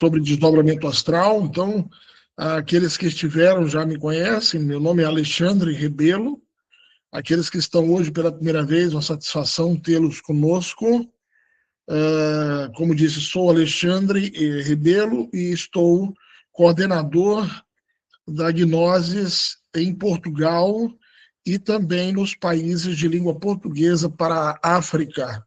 sobre desdobramento astral. Então, aqueles que estiveram já me conhecem. Meu nome é Alexandre Rebelo. Aqueles que estão hoje pela primeira vez, uma satisfação tê-los conosco. Como disse, sou Alexandre Rebelo e estou coordenador da Gnosis em Portugal e também nos países de língua portuguesa para a África.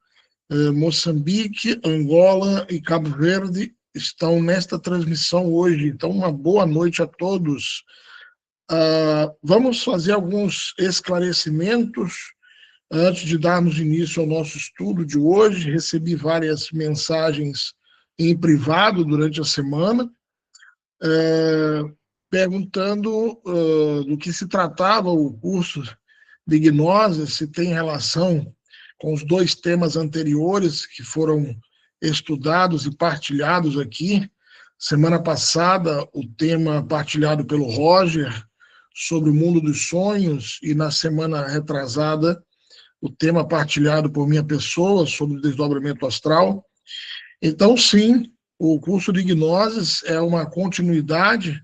Moçambique, Angola e Cabo Verde estão nesta transmissão hoje. Então, uma boa noite a todos. Vamos fazer alguns esclarecimentos antes de darmos início ao nosso estudo de hoje. Recebi várias mensagens em privado durante a semana, perguntando do que se tratava o curso de gnose, se tem relação com os dois temas anteriores que foram estudados e partilhados aqui. Semana passada, o tema partilhado pelo Roger sobre o mundo dos sonhos, e na semana retrasada, o tema partilhado por minha pessoa sobre o desdobramento astral. Então, sim, o curso de Gnoses é uma continuidade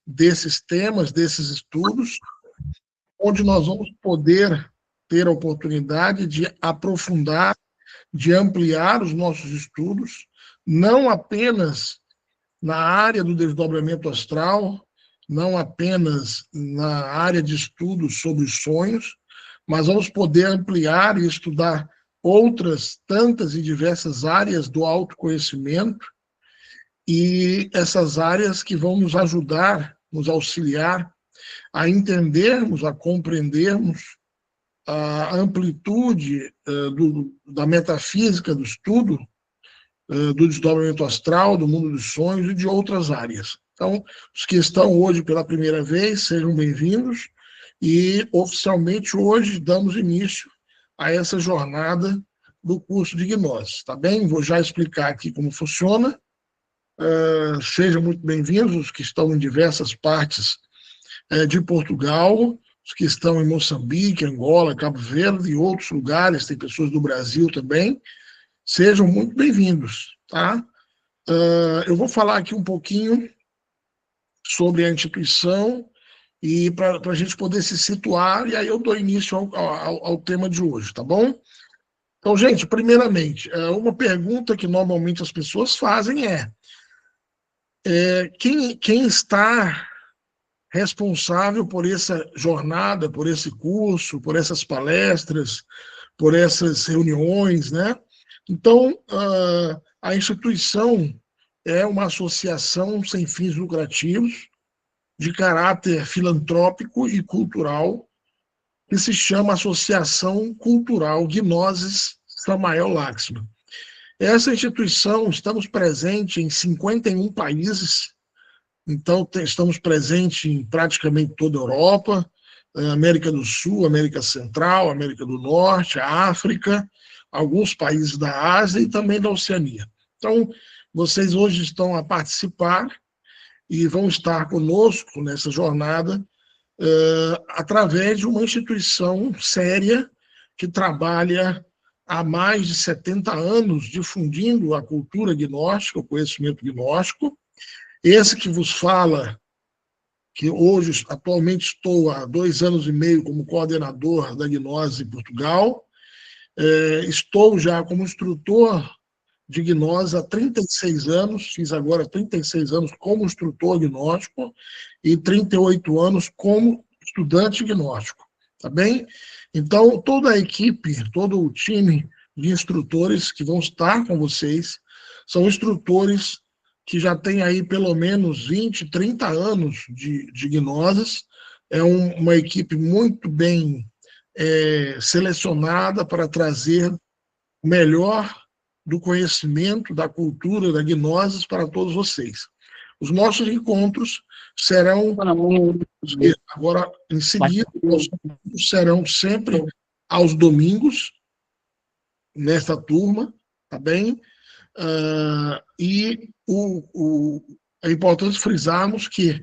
desses temas, desses estudos, onde nós vamos poder ter a oportunidade de aprofundar, de ampliar os nossos estudos, não apenas na área do desdobramento astral, não apenas na área de estudos sobre os sonhos, mas vamos poder ampliar e estudar outras tantas e diversas áreas do autoconhecimento, e essas áreas que vão nos ajudar, nos auxiliar a entendermos, a compreendermos a amplitude da metafísica do estudo, do desdobramento astral, do mundo dos sonhos e de outras áreas. Então, os que estão hoje pela primeira vez, sejam bem-vindos, e oficialmente hoje damos início a essa jornada do curso de Gnose, tá bem? Vou já explicar aqui como funciona. Sejam muito bem-vindos os que estão em diversas partes de Portugal, os que estão em Moçambique, Angola, Cabo Verde e outros lugares, tem pessoas do Brasil também. Sejam muito bem-vindos, tá? Eu vou falar aqui um pouquinho sobre a instituição e para a gente poder se situar, e aí eu dou início ao tema de hoje, tá bom? Então, gente, primeiramente, uma pergunta que normalmente as pessoas fazem quem está responsável por essa jornada, por esse curso, por essas palestras, por essas reuniões, né? Então, a instituição é uma associação sem fins lucrativos, de caráter filantrópico e cultural, que se chama Associação Cultural Gnosis Samael Laxmi. Essa instituição, estamos presentes em 51 países, então estamos presentes em praticamente toda a Europa, América do Sul, América Central, América do Norte, África, alguns países da Ásia e também da Oceania. Então, vocês hoje estão a participar e vão estar conosco nessa jornada através de uma instituição séria que trabalha há mais de 70 anos difundindo a cultura gnóstica, o conhecimento gnóstico. Esse que vos fala, que hoje, atualmente, estou há 2 anos e meio como coordenador da Gnose em Portugal, estou já como instrutor de gnose há 36 anos, fiz agora 36 anos como instrutor gnóstico e 38 anos como estudante gnóstico, tá bem? Então, toda a equipe, todo o time de instrutores que vão estar com vocês são instrutores que já têm aí pelo menos 20, 30 anos de gnoses. É uma equipe muito bem selecionada para trazer o melhor do conhecimento, da cultura, da gnose para todos vocês. Os nossos encontros serão, agora em seguida, serão sempre aos domingos, nesta turma, tá bem? E é importante frisarmos que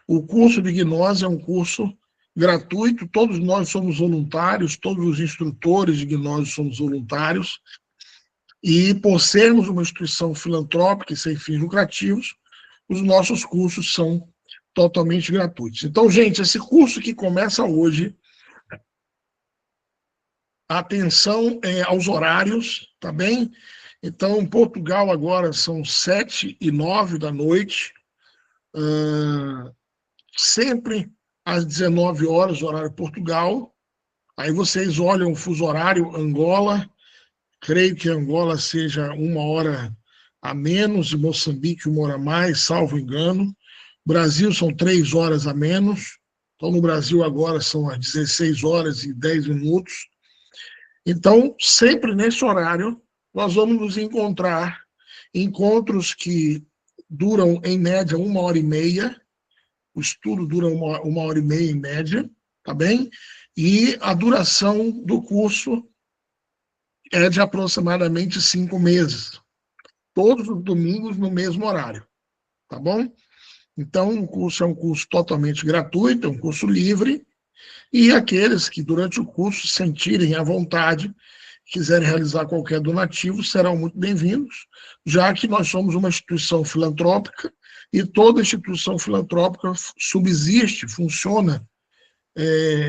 o curso de gnose é um curso gratuito, todos nós somos voluntários, todos os instrutores de gnose somos voluntários, e por sermos uma instituição filantrópica e sem fins lucrativos, os nossos cursos são totalmente gratuitos. Então, gente, esse curso que começa hoje, atenção aos horários, tá bem? Então, em Portugal agora são 7h09 da noite, sempre às 19 horas, horário Portugal. Aí vocês olham o fuso horário Angola, creio que Angola seja 1 hora a menos, e Moçambique 1 hora a mais, salvo engano. Brasil são 3 horas a menos, então no Brasil agora são às 16 horas e 10 minutos. Então, sempre nesse horário, nós vamos nos encontrar, encontros que duram, em média, 1 hora e meia, o estudo dura 1 hora e meia, em média, tá bem? E a duração do curso é de aproximadamente 5 meses, todos os domingos no mesmo horário, tá bom? Então, o curso é um curso totalmente gratuito, é um curso livre, e aqueles que durante o curso sentirem à vontade, quiserem realizar qualquer donativo, serão muito bem-vindos, já que nós somos uma instituição filantrópica e toda instituição filantrópica subsiste, funciona,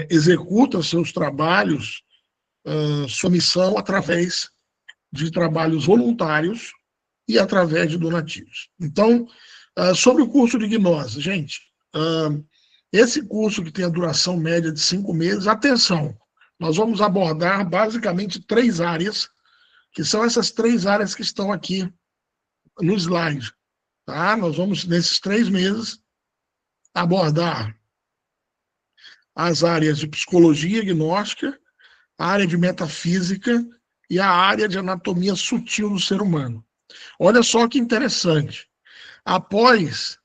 executa seus trabalhos, sua missão através de trabalhos voluntários e através de donativos. Então, sobre o curso de gnose, gente, esse curso que tem a duração média de 5 meses, atenção, nós vamos abordar basicamente 3 áreas, que são essas 3 áreas que estão aqui no slide. Tá? Nós vamos, nesses 3 meses, abordar as áreas de psicologia gnóstica, a área de metafísica e a área de anatomia sutil do ser humano. Olha só que interessante. Após...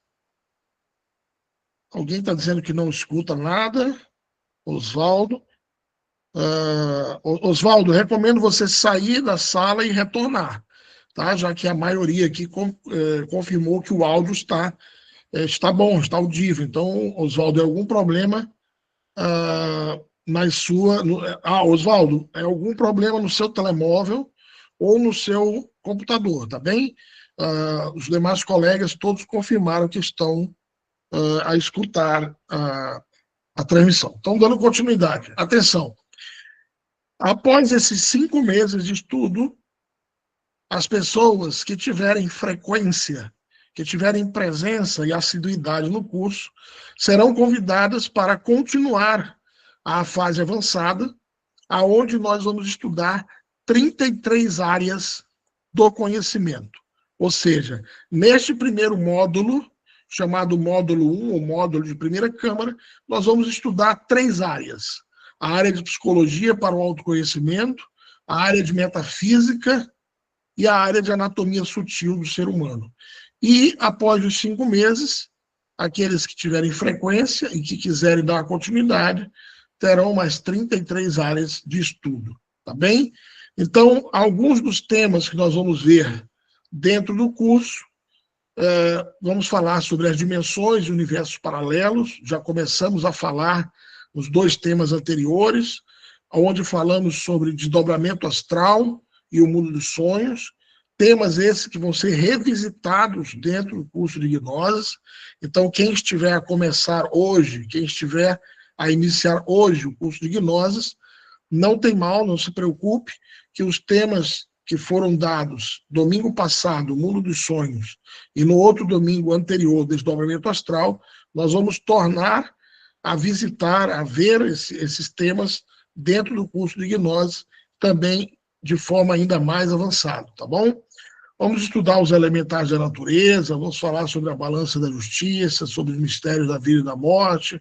Alguém está dizendo que não escuta nada? Oswaldo. Oswaldo, recomendo você sair da sala e retornar, tá? Já que a maioria aqui confirmou que o áudio está bom, está audível. Então, Oswaldo, é algum problema na sua... Oswaldo, é algum problema no seu telemóvel ou no seu computador, tá bem? Os demais colegas todos confirmaram que estão a escutar a transmissão. Então, dando continuidade. Atenção. Após esses 5 meses de estudo, as pessoas que tiverem frequência, que tiverem presença e assiduidade no curso, serão convidadas para continuar a fase avançada, aonde nós vamos estudar 33 áreas do conhecimento. Ou seja, neste primeiro módulo, chamado módulo 1, ou módulo de primeira câmara, nós vamos estudar 3 áreas. A área de psicologia para o autoconhecimento, a área de metafísica e a área de anatomia sutil do ser humano. E, após os 5 meses, aqueles que tiverem frequência e que quiserem dar continuidade, terão mais 33 áreas de estudo, tá bem? Então, alguns dos temas que nós vamos ver dentro do curso, vamos falar sobre as dimensões e universos paralelos, já começamos a falar nos 2 temas anteriores, onde falamos sobre desdobramento astral e o mundo dos sonhos, temas esses que vão ser revisitados dentro do curso de gnoses. Então, quem estiver a começar hoje, quem estiver a iniciar hoje o curso de gnoses, não tem mal, não se preocupe, que os temas que foram dados domingo passado, o mundo dos sonhos, e no outro domingo anterior, desdobramento astral, nós vamos tornar a visitar, a ver esses temas dentro do curso de gnose, também de forma ainda mais avançada, tá bom? Vamos estudar os elementares da natureza, vamos falar sobre a balança da justiça, sobre os mistérios da vida e da morte,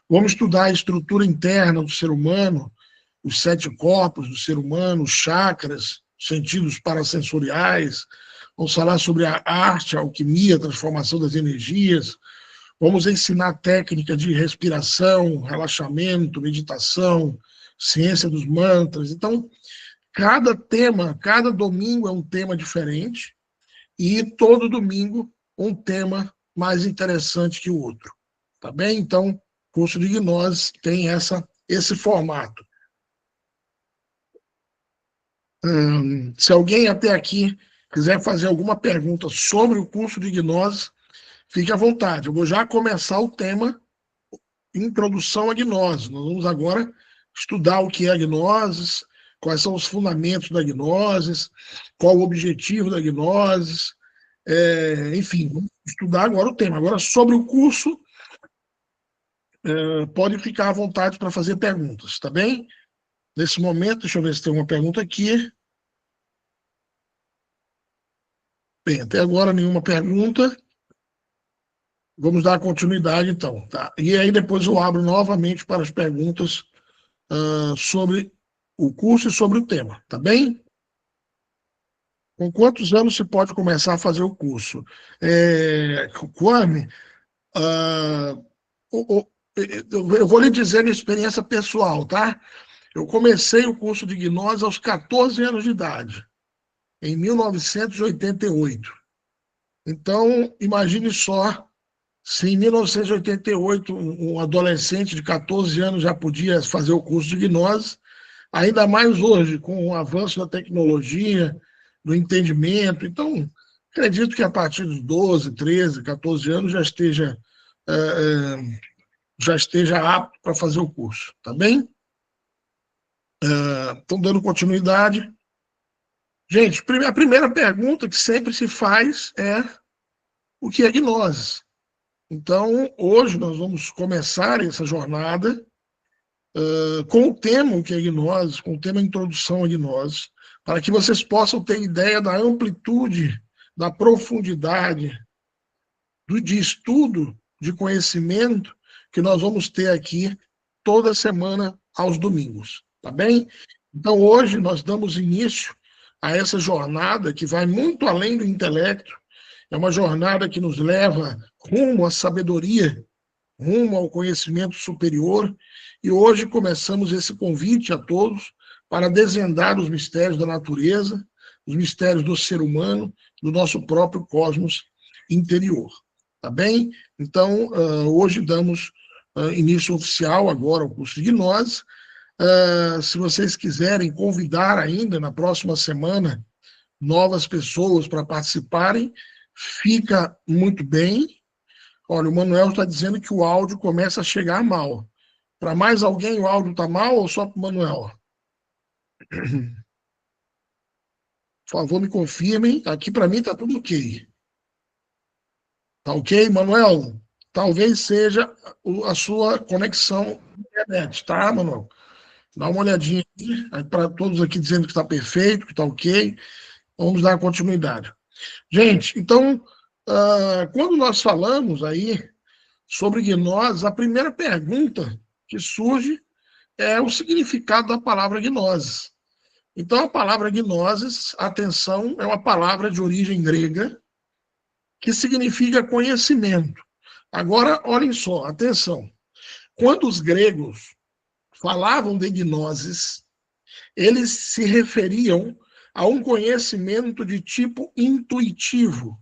vamos estudar a estrutura interna do ser humano, os 7 corpos do ser humano, os chakras, sentidos parasensoriais, vamos falar sobre a arte, a alquimia, a transformação das energias, vamos ensinar técnica de respiração, relaxamento, meditação, ciência dos mantras. Então, cada tema, cada domingo é um tema diferente e todo domingo um tema mais interessante que o outro. Tá bem? Então, o curso de gnose tem esse formato. Se alguém até aqui quiser fazer alguma pergunta sobre o curso de gnose, fique à vontade. Eu vou já começar o tema Introdução à Gnose. Nós vamos agora estudar o que é a gnose, quais são os fundamentos da gnose, qual o objetivo da gnose, enfim, vamos estudar agora o tema. Agora, sobre o curso, pode ficar à vontade para fazer perguntas, tá bem? Nesse momento, deixa eu ver se tem uma pergunta aqui. Bem, até agora nenhuma pergunta. Vamos dar continuidade, então. Tá? E aí depois eu abro novamente para as perguntas sobre o curso e sobre o tema, tá bem? Com quantos anos se pode começar a fazer o curso? Kwame, eu vou lhe dizer a minha experiência pessoal, tá? Eu comecei o curso de gnose aos 14 anos de idade, em 1988. Então, imagine só, se em 1988 um adolescente de 14 anos já podia fazer o curso de gnose, ainda mais hoje, com o avanço da tecnologia, do entendimento. Então, acredito que a partir dos 12, 13, 14 anos já esteja apto para fazer o curso, tá bem? Então, dando continuidade. Gente, a primeira pergunta que sempre se faz é o que é gnose? Então, hoje nós vamos começar essa jornada com o tema o que é gnose, com o tema Introdução à Gnose, para que vocês possam ter ideia da amplitude, da profundidade, de estudo, de conhecimento que nós vamos ter aqui toda semana aos domingos, tá bem? Então, hoje nós damos início a essa jornada que vai muito além do intelecto, é uma jornada que nos leva rumo à sabedoria, rumo ao conhecimento superior, e hoje começamos esse convite a todos para desvendar os mistérios da natureza, os mistérios do ser humano, do nosso próprio cosmos interior. Tá bem? Então, hoje damos início oficial agora ao curso de gnose. Se vocês quiserem convidar ainda na próxima semana novas pessoas para participarem, fica muito bem. Olha, o Manuel está dizendo que o áudio começa a chegar mal. Para mais alguém o áudio está mal ou só para o Manuel? Por favor, me confirmem. Aqui para mim está tudo ok. Tá ok, Manuel? Talvez seja a sua conexão internet, tá, Manuel? Dá uma olhadinha aqui, para todos aqui dizendo que está perfeito, que está ok. Vamos dar continuidade. Gente, então, quando nós falamos aí sobre gnose, a primeira pergunta que surge é o significado da palavra gnose. Então, a palavra gnosis, atenção, é uma palavra de origem grega que significa conhecimento. Agora, olhem só, atenção. Quando os gregos falavam de gnosis, eles se referiam a um conhecimento de tipo intuitivo,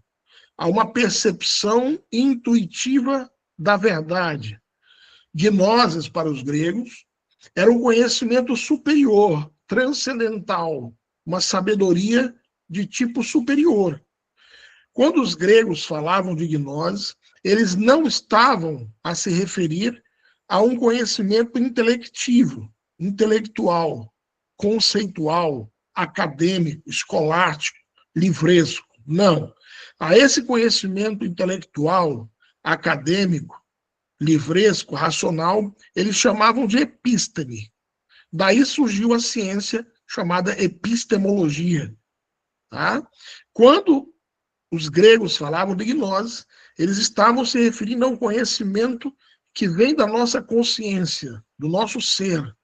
a uma percepção intuitiva da verdade. Gnosis, para os gregos, era um conhecimento superior, transcendental, uma sabedoria de tipo superior. Quando os gregos falavam de gnose, eles não estavam a se referir a um conhecimento intelectivo, intelectual, conceitual, acadêmico, escolástico, livresco. Não. A esse conhecimento intelectual, acadêmico, livresco, racional, eles chamavam de epísteme. Daí surgiu a ciência chamada epistemologia. Tá? Quando os gregos falavam de gnose, eles estavam se referindo a um conhecimento que vem da nossa consciência, do nosso ser,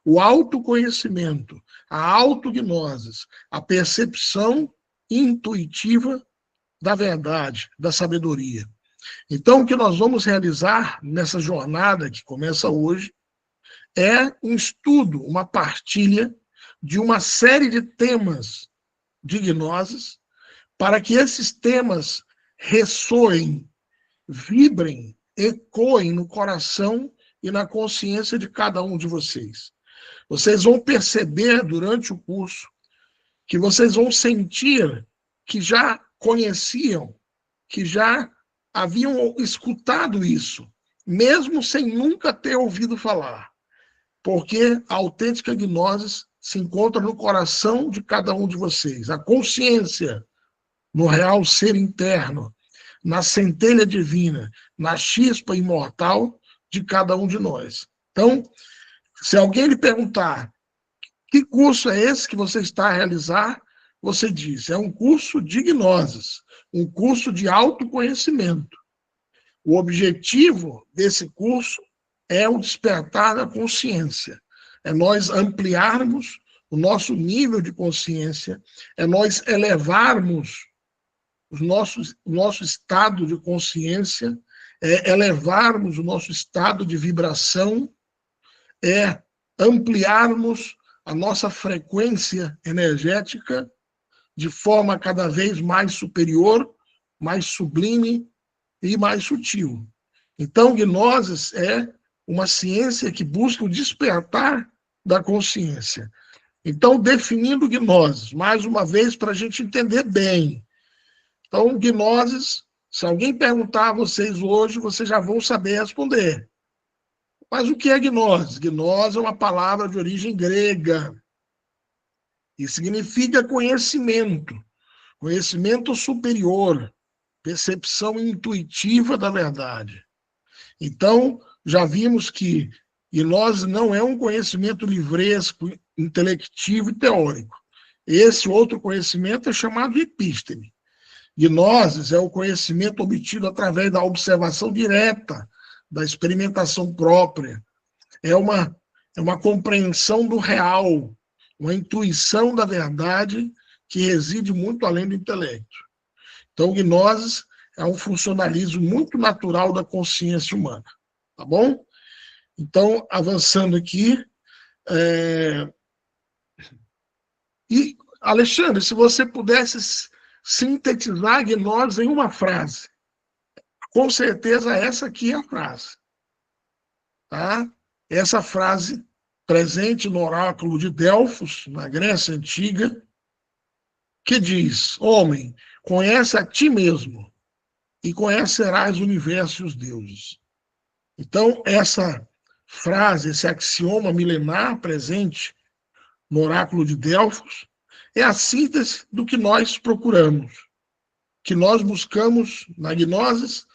o autoconhecimento, a autognose, a percepção intuitiva da verdade, da sabedoria. Então, o que nós vamos realizar nessa jornada que começa hoje é um estudo, uma partilha de uma série de temas de gnoses, para que esses temas ressoem, vibrem, ecoem no coração e na consciência de cada um de vocês. Vocês vão perceber durante o curso que vocês vão sentir que já conheciam, que já haviam escutado isso, mesmo sem nunca ter ouvido falar, porque a autêntica gnose se encontra no coração de cada um de vocês. A consciência no real ser interno, na centelha divina, na chispa imortal de cada um de nós. Então, se alguém lhe perguntar que curso é esse que você está a realizar, você diz, é um curso de gnoses, um curso de autoconhecimento. O objetivo desse curso é o despertar da consciência, é nós ampliarmos o nosso nível de consciência, é nós elevarmos o nosso estado de consciência, é elevarmos o nosso estado de vibração, é ampliarmos a nossa frequência energética de forma cada vez mais superior, mais sublime e mais sutil. Então, gnoses é uma ciência que busca o despertar da consciência. Então, definindo gnoses, mais uma vez, para a gente entender bem. Então, gnoses, se alguém perguntar a vocês hoje, vocês já vão saber responder. Mas o que é gnose? Gnose é uma palavra de origem grega e significa conhecimento, conhecimento superior, percepção intuitiva da verdade. Então, já vimos que gnose não é um conhecimento livresco, intelectivo e teórico. Esse outro conhecimento é chamado de epísteme. Gnoses é o conhecimento obtido através da observação direta, da experimentação própria. É uma compreensão do real, uma intuição da verdade que reside muito além do intelecto. Então, gnoses é um funcionalismo muito natural da consciência humana. Tá bom? Então, avançando aqui. E, Alexandre, se você pudesse sintetizar a gnose em uma frase, com certeza essa aqui é a frase. Tá? Essa frase presente no oráculo de Delfos, na Grécia Antiga, que diz: homem, conhece a ti mesmo e conhecerás o universo e os deuses. Então, essa frase, esse axioma milenar presente no oráculo de Delfos, é a síntese do que nós procuramos, que nós buscamos, na gnose,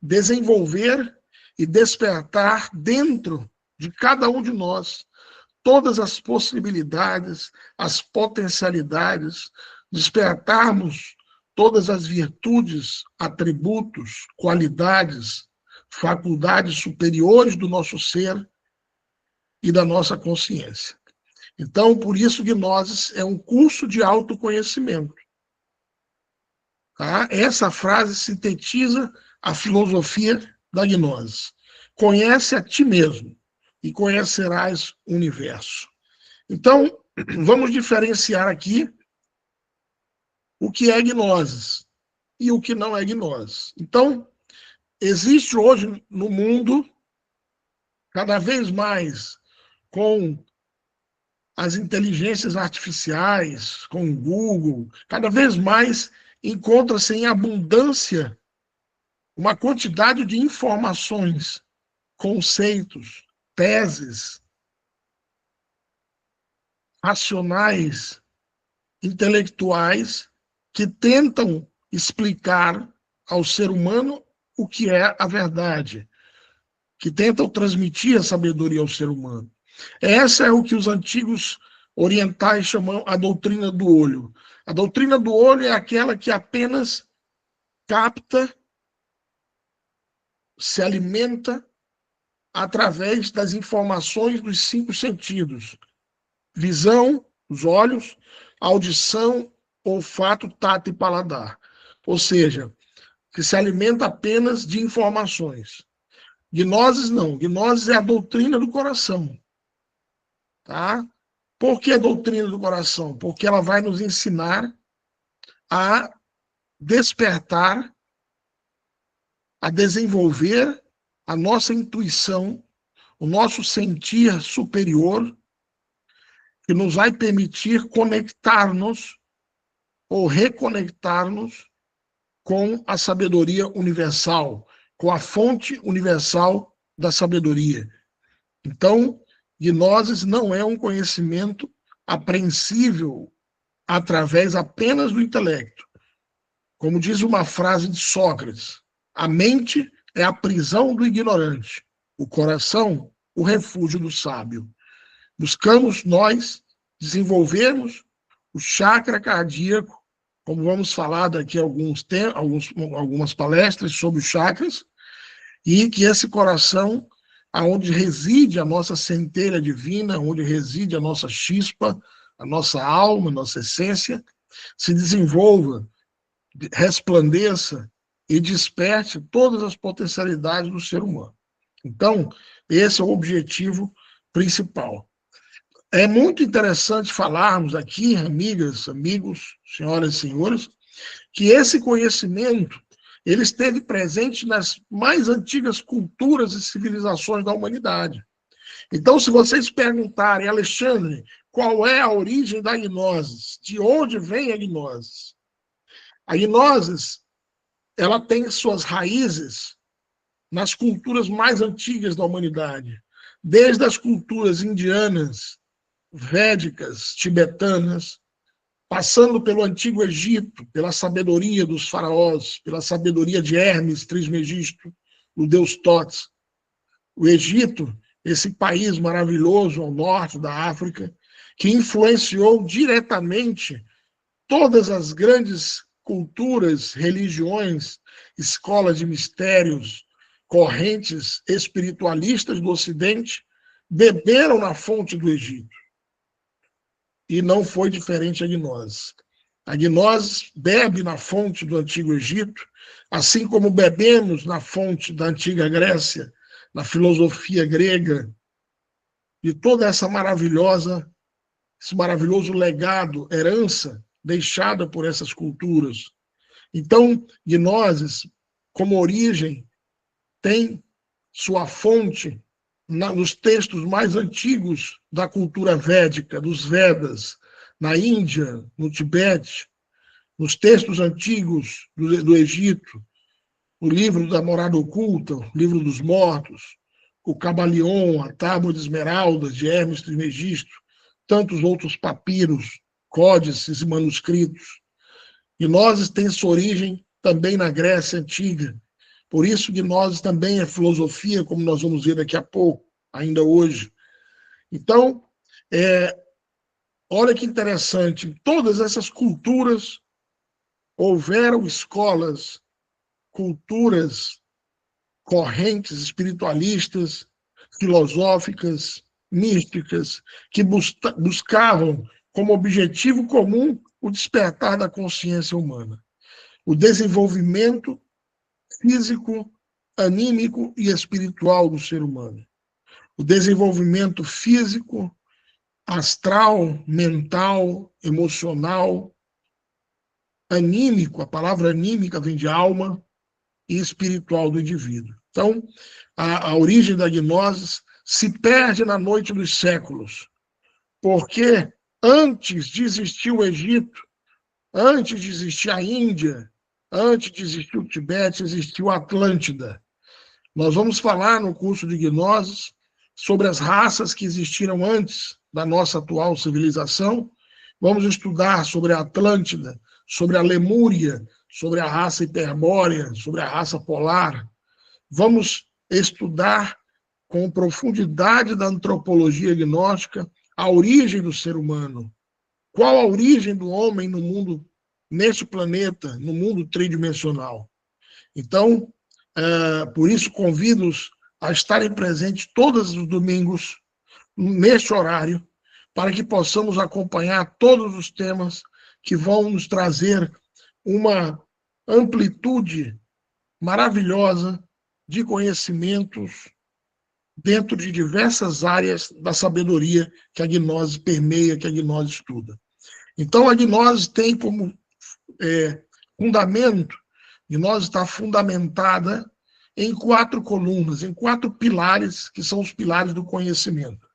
desenvolver e despertar dentro de cada um de nós todas as possibilidades, as potencialidades, despertarmos todas as virtudes, atributos, qualidades, faculdades superiores do nosso ser e da nossa consciência. Então, por isso, gnoses é um curso de autoconhecimento. Tá? Essa frase sintetiza a filosofia da gnose. Conhece a ti mesmo e conhecerás o universo. Então, vamos diferenciar aqui o que é gnose e o que não é gnose. Então, existe hoje no mundo, cada vez mais, com as inteligências artificiais, com o Google, cada vez mais encontra-se em abundância uma quantidade de informações, conceitos, teses, racionais, intelectuais, que tentam explicar ao ser humano o que é a verdade, que tentam transmitir a sabedoria ao ser humano. Essa é o que os antigos orientais chamam a doutrina do olho. A doutrina do olho é aquela que apenas capta, se alimenta através das informações dos 5 sentidos: visão, os olhos, audição, olfato, tato e paladar. Ou seja, que se alimenta apenas de informações. Gnoses não. Gnoses é a doutrina do coração. Tá? Por que a doutrina do coração? Porque ela vai nos ensinar a despertar, a desenvolver a nossa intuição, o nosso sentir superior, que nos vai permitir conectar-nos ou reconectar-nos com a sabedoria universal, com a fonte universal da sabedoria. Então, gnoses não é um conhecimento apreensível através apenas do intelecto. Como diz uma frase de Sócrates, a mente é a prisão do ignorante, o coração, o refúgio do sábio. Buscamos nós desenvolvermos o chakra cardíaco, como vamos falar daqui a algumas palestras sobre os chakras, e que esse coração, aonde reside a nossa centelha divina, onde reside a nossa chispa, a nossa alma, a nossa essência, se desenvolva, resplandeça e desperte todas as potencialidades do ser humano. Então, esse é o objetivo principal. É muito interessante falarmos aqui, amigas, amigos, senhoras e senhores, que esse conhecimento ele esteve presente nas mais antigas culturas e civilizações da humanidade. Então, se vocês perguntarem, Alexandre, qual é a origem da gnose? De onde vem a gnose? A gnose, ela tem suas raízes nas culturas mais antigas da humanidade, desde as culturas indianas, védicas, tibetanas, passando pelo Antigo Egito, pela sabedoria dos faraós, pela sabedoria de Hermes Trismegisto, o deus Thoth. O Egito, esse país maravilhoso ao norte da África, que influenciou diretamente todas as grandes culturas, religiões, escolas de mistérios, correntes espiritualistas do Ocidente, beberam na fonte do Egito. E não foi diferente a gnose. A gnose bebe na fonte do Antigo Egito, assim como bebemos na fonte da Antiga Grécia, na filosofia grega, de toda esse maravilhoso legado, herança deixada por essas culturas. Então, gnoses, como origem, tem sua fonte nos textos mais antigos da cultura védica, dos Vedas, na Índia, no Tibete, nos textos antigos do Egito, o livro da Morada Oculta, o livro dos Mortos, o Cabalion, a Tábua de Esmeraldas, de Hermes Trismegisto, tantos outros papiros, códices e manuscritos. Gnoses tem sua origem também na Grécia Antiga. Por isso, gnose também é filosofia, como nós vamos ver daqui a pouco, ainda hoje. Então, olha que interessante, em todas essas culturas houveram escolas, culturas, correntes espiritualistas, filosóficas, místicas, que buscavam como objetivo comum o despertar da consciência humana, o desenvolvimento físico, anímico e espiritual do ser humano. O desenvolvimento físico, astral, mental, emocional, anímico, a palavra anímica vem de alma, e espiritual do indivíduo. Então, a origem da gnose se perde na noite dos séculos, porque antes de existir o Egito, antes de existir a Índia, antes de existir o Tibete, existiu a Atlântida. Nós vamos falar no curso de gnoses sobre as raças que existiram antes da nossa atual civilização. Vamos estudar sobre a Atlântida, sobre a Lemúria, sobre a raça hiperbórea, sobre a raça polar. Vamos estudar com profundidade da antropologia gnóstica a origem do ser humano. Qual a origem do homem no mundo, neste planeta, no mundo tridimensional? Então, por isso, convido-os a estarem presentes todos os domingos, neste horário, para que possamos acompanhar todos os temas que vão nos trazer uma amplitude maravilhosa de conhecimentos dentro de diversas áreas da sabedoria que a gnose permeia, que a gnose estuda. Então, a gnose tem como fundamento, a gnose está fundamentada em 4 colunas, em 4 pilares, que são os pilares do conhecimento.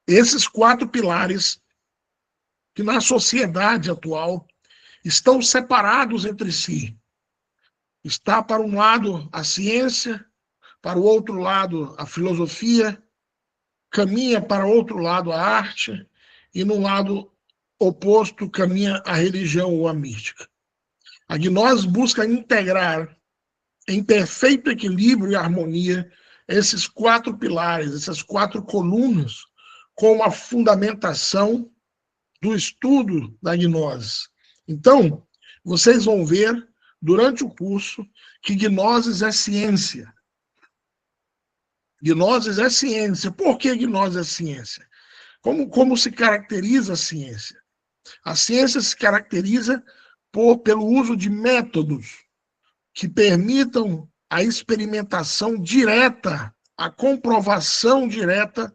Esses 4 pilares que na sociedade atual estão separados entre si. Está para um lado a ciência, para o outro lado a filosofia, caminha para o outro lado a arte, e no lado oposto caminha a religião ou a mística. A gnose busca integrar em perfeito equilíbrio e harmonia esses 4 pilares, essas 4 colunas, com a fundamentação do estudo da gnose. Então, vocês vão ver durante o curso que gnose é ciência. Gnose é ciência. Por que gnose é ciência? Como se caracteriza a ciência? A ciência se caracteriza pelo uso de métodos que permitam a experimentação direta, a comprovação direta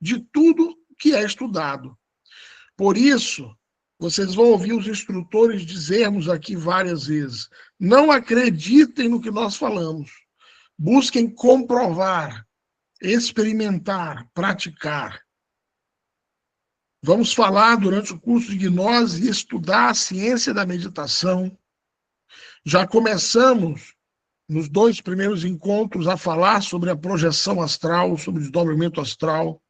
de tudo que é estudado. Por isso, vocês vão ouvir os instrutores dizermos aqui várias vezes: não acreditem no que nós falamos. Busquem comprovar, experimentar, praticar. Vamos falar durante o curso de gnose e estudar a ciência da meditação. Já começamos, nos 2 primeiros encontros, a falar sobre a projeção astral, sobre o desdobramento astral,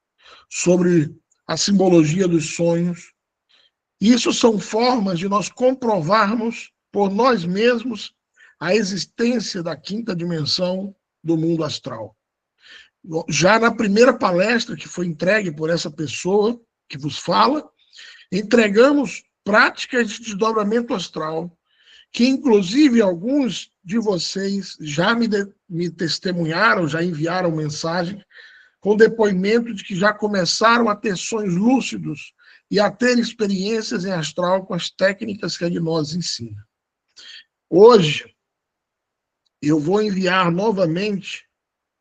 sobre a simbologia dos sonhos. Isso são formas de nós comprovarmos por nós mesmos a existência da 5ª dimensão do mundo astral. Já na primeira palestra que foi entregue por essa pessoa que vos fala, entregamos práticas de desdobramento astral, que inclusive alguns de vocês já me testemunharam, já enviaram mensagem, com depoimento de que já começaram a ter sonhos lúcidos e a ter experiências em astral com as técnicas que a gnose ensina. Hoje, eu vou enviar novamente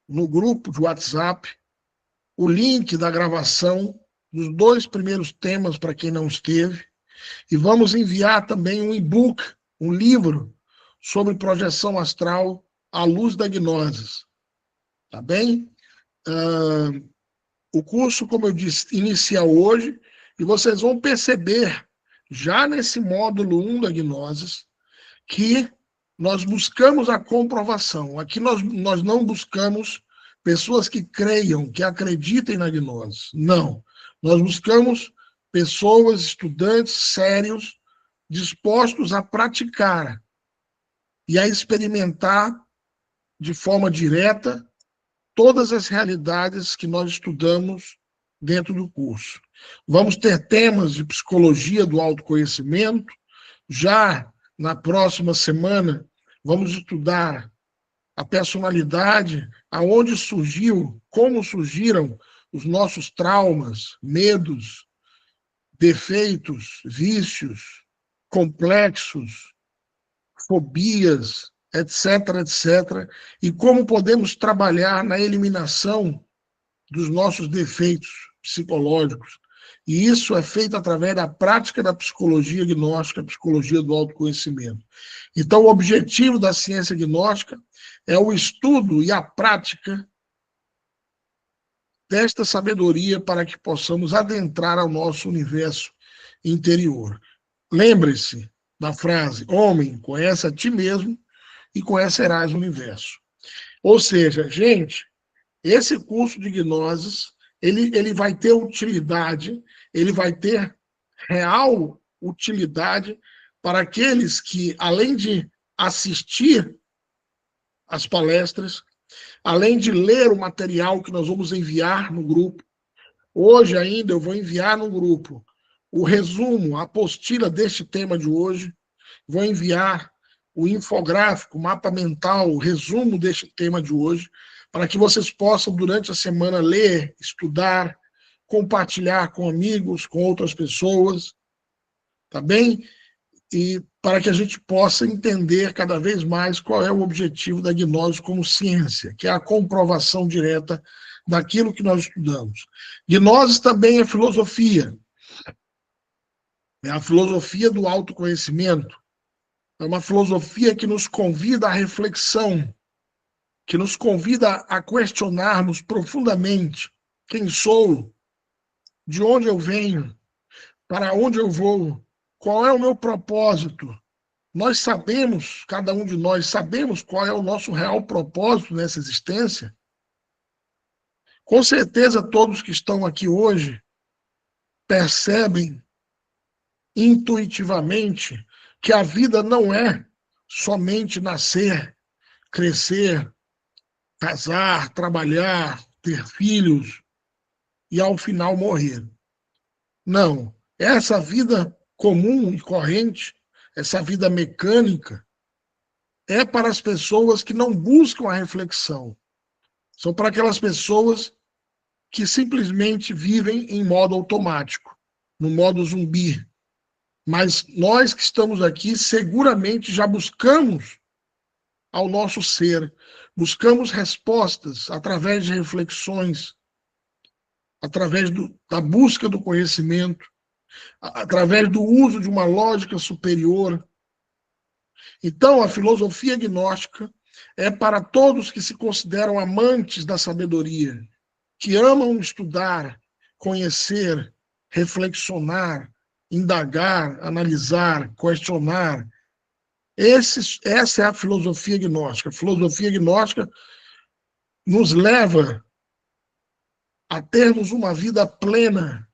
no grupo de WhatsApp o link da gravação dos 2 primeiros temas para quem não esteve, e vamos enviar também um e-book, um livro sobre projeção astral à luz da gnose. Tá bem? O curso, como eu disse, inicia hoje, e vocês vão perceber, já nesse módulo 1 da gnose, que nós buscamos a comprovação. Aqui nós não buscamos pessoas que creiam, que acreditem na gnose. Não. Nós buscamos pessoas, estudantes sérios, dispostos a praticar e a experimentar de forma direta todas as realidades que nós estudamos dentro do curso. Vamos ter temas de psicologia do autoconhecimento. Já na próxima semana, vamos estudar a personalidade, aonde surgiu, como surgiram os nossos traumas, medos, defeitos, vícios, complexos, fobias, etc., etc., e como podemos trabalhar na eliminação dos nossos defeitos psicológicos. E isso é feito através da prática da psicologia gnóstica, psicologia do autoconhecimento. Então, o objetivo da ciência gnóstica é o estudo e a prática desta sabedoria para que possamos adentrar ao nosso universo interior. Lembre-se da frase: homem, conhece a ti mesmo e conhecerás o universo. Ou seja, gente, esse curso de gnoses, ele vai ter utilidade, ele vai ter real utilidade para aqueles que, além de assistir às palestras, além de ler o material que nós vamos enviar no grupo, hoje ainda eu vou enviar no grupo o resumo, a apostila deste tema de hoje, vou enviar o infográfico, o mapa mental, o resumo deste tema de hoje, para que vocês possam, durante a semana, ler, estudar, compartilhar com amigos, com outras pessoas, tá bem? E para que a gente possa entender cada vez mais qual é o objetivo da gnose como ciência, que é a comprovação direta daquilo que nós estudamos. Gnose também é filosofia. É a filosofia do autoconhecimento. É uma filosofia que nos convida à reflexão, que nos convida a questionarmos profundamente quem sou, de onde eu venho, para onde eu vou, qual é o meu propósito. Nós sabemos, cada um de nós sabemos qual é o nosso real propósito nessa existência. Com certeza todos que estão aqui hoje percebem intuitivamente que a vida não é somente nascer, crescer, casar, trabalhar, ter filhos e ao final morrer. Não, essa vida comum e corrente, essa vida mecânica, é para as pessoas que não buscam a reflexão. São para aquelas pessoas que simplesmente vivem em modo automático, no modo zumbi. Mas nós que estamos aqui, seguramente já buscamos ao nosso ser, buscamos respostas através de reflexões, através da busca do conhecimento, através do uso de uma lógica superior. Então, a filosofia gnóstica é para todos que se consideram amantes da sabedoria, que amam estudar, conhecer, reflexionar, indagar, analisar, questionar. Essa é a filosofia gnóstica. A filosofia gnóstica nos leva a termos uma vida plena,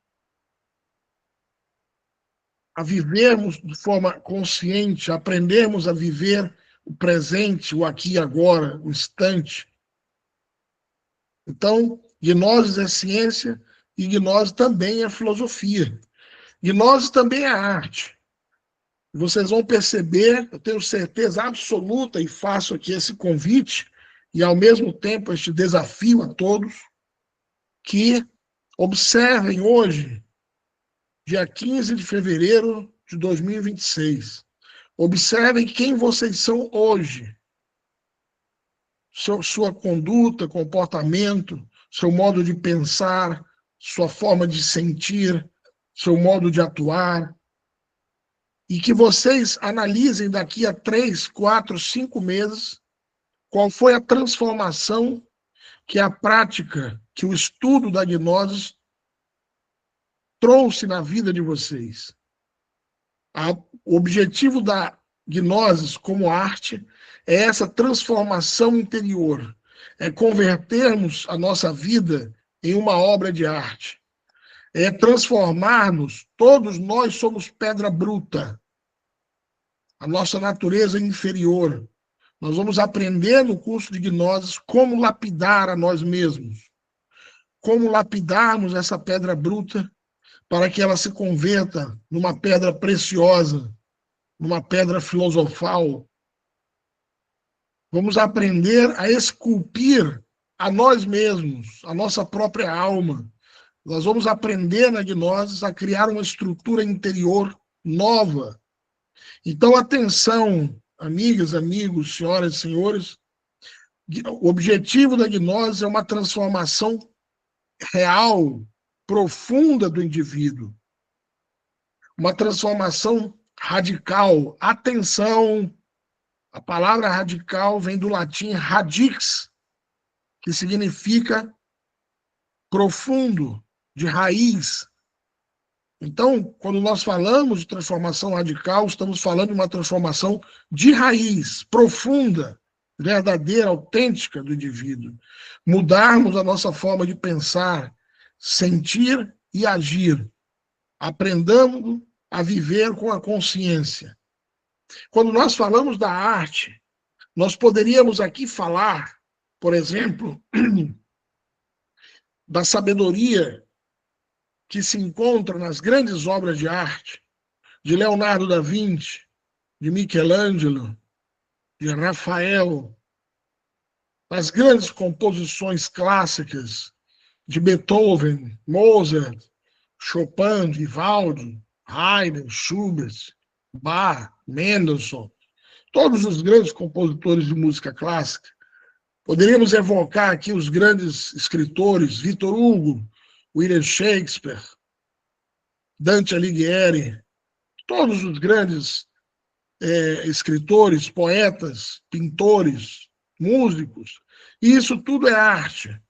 a vivermos de forma consciente, a aprendermos a viver o presente, o aqui e agora, o instante. Então, gnose é ciência e gnose também é filosofia. Gnose também é arte. Vocês vão perceber, eu tenho certeza absoluta, e faço aqui esse convite, e ao mesmo tempo este desafio a todos, que observem hoje, dia 15 de fevereiro de 2026. Observem quem vocês são hoje. Sua conduta, comportamento, seu modo de pensar, sua forma de sentir, seu modo de atuar. E que vocês analisem daqui a 3, 4, 5 meses qual foi a transformação que a prática, que o estudo da gnose trouxe na vida de vocês. O objetivo da gnose como arte é essa transformação interior, é convertermos a nossa vida em uma obra de arte, é transformar-nos, todos nós somos pedra bruta, a nossa natureza inferior. Nós vamos aprender no curso de gnoses como lapidar a nós mesmos, como lapidarmos essa pedra bruta para que ela se converta numa pedra preciosa, numa pedra filosofal. Vamos aprender a esculpir a nós mesmos, a nossa própria alma. Nós vamos aprender na gnose a criar uma estrutura interior nova. Então, atenção, amigas, amigos, senhoras e senhores, o objetivo da gnose é uma transformação real, profunda do indivíduo. Uma transformação radical. Atenção, a palavra radical vem do latim radix, que significa profundo, de raiz. Então, quando nós falamos de transformação radical, estamos falando de uma transformação de raiz, profunda, verdadeira, autêntica do indivíduo. Mudarmos a nossa forma de pensar, sentir e agir. Aprendamos a viver com a consciência. Quando nós falamos da arte, nós poderíamos aqui falar, por exemplo, da sabedoria que se encontra nas grandes obras de arte, de Leonardo da Vinci, de Michelangelo, de Rafael, das grandes composições clássicas de Beethoven, Mozart, Chopin, Vivaldi, Haydn, Schubert, Bach, Mendelssohn, todos os grandes compositores de música clássica. Poderíamos evocar aqui os grandes escritores, Victor Hugo, William Shakespeare, Dante Alighieri, todos os grandes escritores, poetas, pintores, músicos. E isso tudo é arte,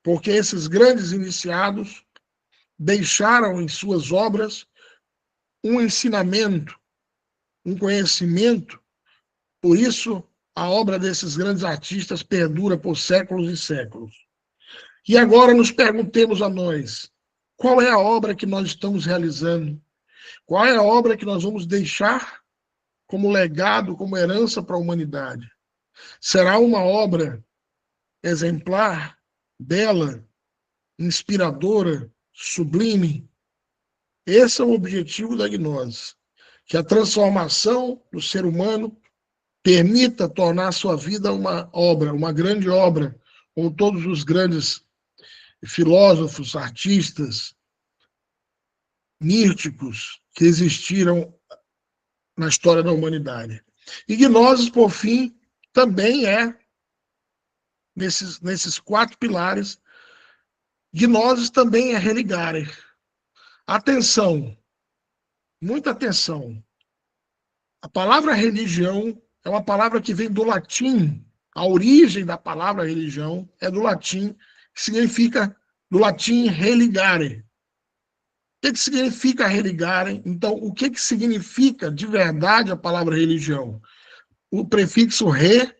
porque esses grandes iniciados deixaram em suas obras um ensinamento, um conhecimento. Por isso, a obra desses grandes artistas perdura por séculos e séculos. E agora nos perguntemos a nós, qual é a obra que nós estamos realizando? Qual é a obra que nós vamos deixar como legado, como herança para a humanidade? Será uma obra exemplar, bela, inspiradora, sublime? Esse é o objetivo da gnose, que a transformação do ser humano permita tornar a sua vida uma obra, uma grande obra, como todos os grandes filósofos, artistas, místicos que existiram na história da humanidade. E gnose, por fim, também é, nesses 4 pilares, gnose também é religare. Atenção, muita atenção. A palavra religião é uma palavra que vem do latim. A origem da palavra religião é do latim, que significa, do latim, religare. O que significa religare? Então, o que significa de verdade a palavra religião? O prefixo re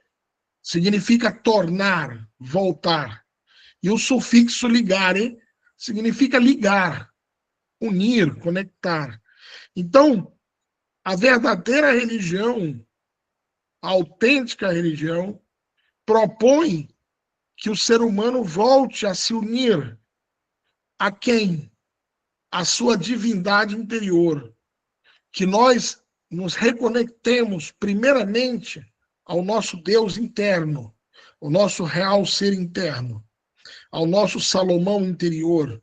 significa tornar, voltar. E o sufixo ligare significa ligar, unir, conectar. Então, a verdadeira religião, a autêntica religião, propõe que o ser humano volte a se unir a quem? A sua divindade interior. Que nós nos reconectemos primeiramente ao nosso Deus interno, ao nosso real ser interno, ao nosso Salomão interior.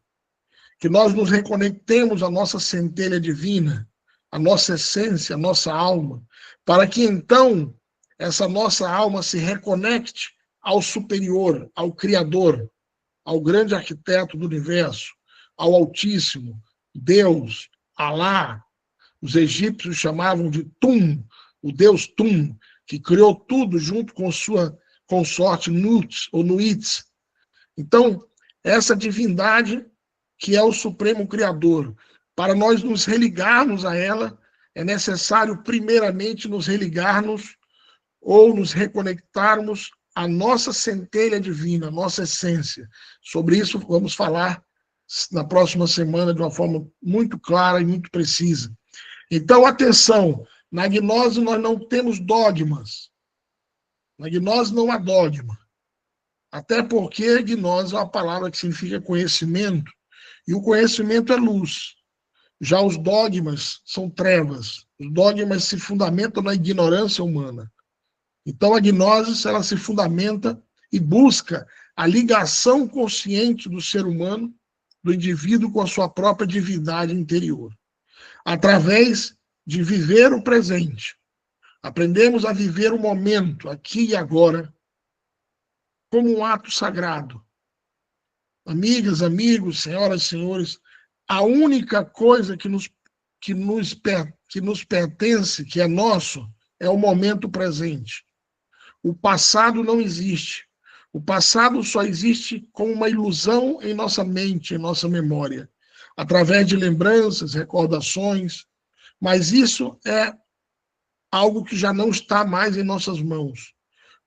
Que nós nos reconectemos à nossa centelha divina, à nossa essência, à nossa alma, para que então essa nossa alma se reconecte ao superior, ao Criador, ao grande arquiteto do universo, ao Altíssimo, Deus, Alá. Os egípcios chamavam de Tum, o deus Tum, que criou tudo junto com sua consorte Nut ou Nuit. Então, essa divindade que é o Supremo Criador, para nós nos religarmos a ela, é necessário primeiramente nos religarmos ou nos reconectarmos à nossa centelha divina, à nossa essência. Sobre isso vamos falar na próxima semana de uma forma muito clara e muito precisa. Então, atenção, na gnose nós não temos dogmas. Na gnose não há dogma. Até porque gnose é uma palavra que significa conhecimento, e o conhecimento é luz. Já os dogmas são trevas. Os dogmas se fundamentam na ignorância humana. Então, a gnose, ela se fundamenta e busca a ligação consciente do ser humano, do indivíduo, com a sua própria divindade interior. Através de viver o presente. Aprendemos a viver o momento, aqui e agora, como um ato sagrado. Amigas, amigos, senhoras e senhores, a única coisa que nos pertence, que é nosso, é o momento presente. O passado não existe. O passado só existe como uma ilusão em nossa mente, em nossa memória, através de lembranças, recordações, mas isso é algo que já não está mais em nossas mãos.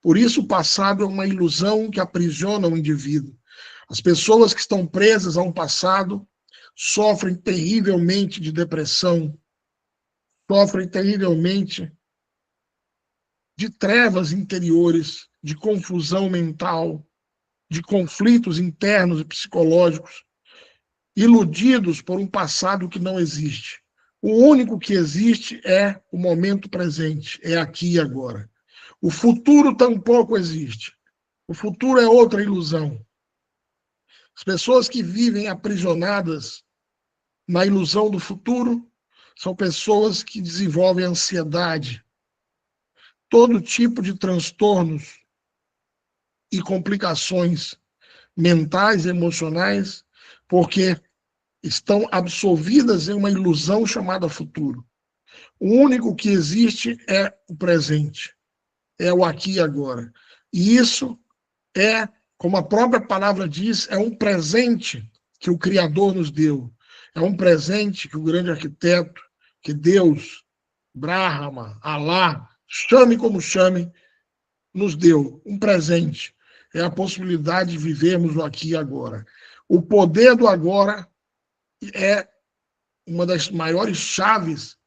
Por isso, o passado é uma ilusão que aprisiona o indivíduo. As pessoas que estão presas a um passado sofrem terrivelmente de depressão, sofrem terrivelmente de trevas interiores, de confusão mental, de conflitos internos e psicológicos, iludidos por um passado que não existe. O único que existe é o momento presente, é aqui e agora. O futuro tampouco existe. O futuro é outra ilusão. As pessoas que vivem aprisionadas na ilusão do futuro são pessoas que desenvolvem ansiedade, todo tipo de transtornos e complicações mentais e emocionais, porque estão absorvidas em uma ilusão chamada futuro. O único que existe é o presente, é o aqui e agora. E isso é, como a própria palavra diz, é um presente que o Criador nos deu. É um presente que o grande arquiteto, que Deus, Brahma, Alá, chame como chame, nos deu. Um presente. É a possibilidade de vivermos o aqui e agora. O poder do agora é uma das maiores chaves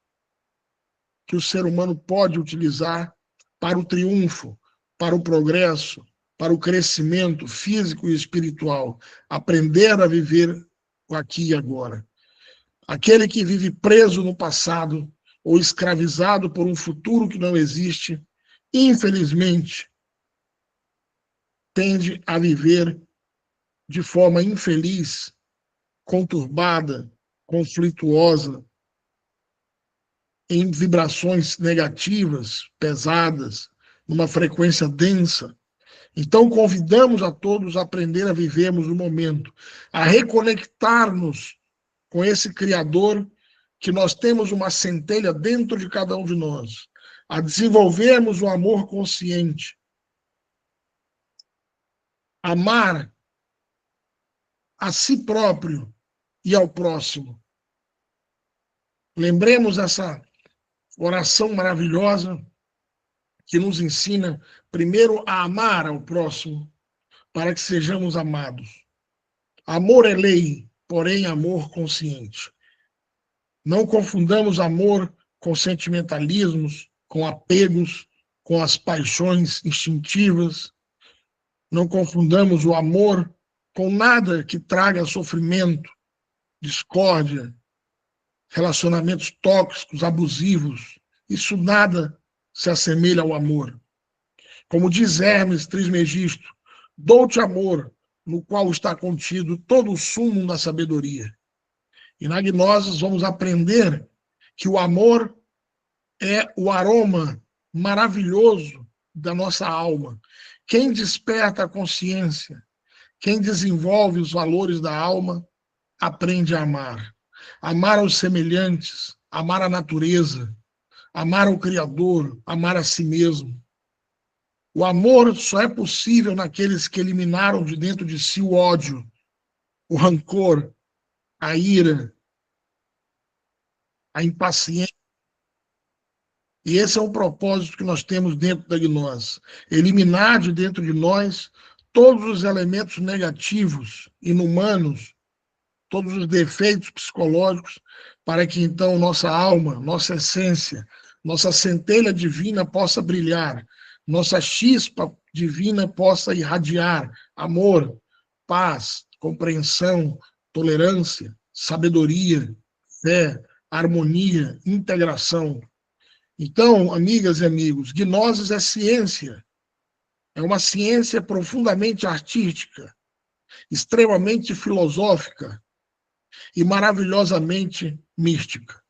que o ser humano pode utilizar para o triunfo, para o progresso, para o crescimento físico e espiritual. Aprender a viver o aqui e agora. Aquele que vive preso no passado ou escravizado por um futuro que não existe, infelizmente, tende a viver de forma infeliz, conturbada, conflituosa, em vibrações negativas, pesadas, numa frequência densa. Então, convidamos a todos a aprender a vivermos o momento, a reconectar-nos com esse Criador, que nós temos uma centelha dentro de cada um de nós, a desenvolvermos o amor consciente, amar a si próprio e ao próximo. Lembremos essa oração maravilhosa que nos ensina, primeiro, a amar ao próximo, para que sejamos amados. Amor é lei, porém amor consciente. Não confundamos amor com sentimentalismos, com apegos, com as paixões instintivas. Não confundamos o amor com nada que traga sofrimento, discórdia, relacionamentos tóxicos, abusivos. Isso nada se assemelha ao amor. Como diz Hermes Trismegisto, dou-te amor, no qual está contido todo o sumo da sabedoria. E na gnose vamos aprender que o amor é o aroma maravilhoso da nossa alma. Quem desperta a consciência, quem desenvolve os valores da alma, aprende a amar. Amar aos semelhantes, amar a natureza, amar ao Criador, amar a si mesmo. O amor só é possível naqueles que eliminaram de dentro de si o ódio, o rancor, a ira, a impaciência. E esse é o propósito que nós temos dentro da gnose. Eliminar de dentro de nós todos os elementos negativos, inumanos, todos os defeitos psicológicos, para que então nossa alma, nossa essência, nossa centelha divina possa brilhar, nossa chispa divina possa irradiar amor, paz, compreensão, tolerância, sabedoria, fé, harmonia, integração. Então, amigas e amigos, gnose é ciência. É uma ciência profundamente artística, extremamente filosófica e maravilhosamente mística.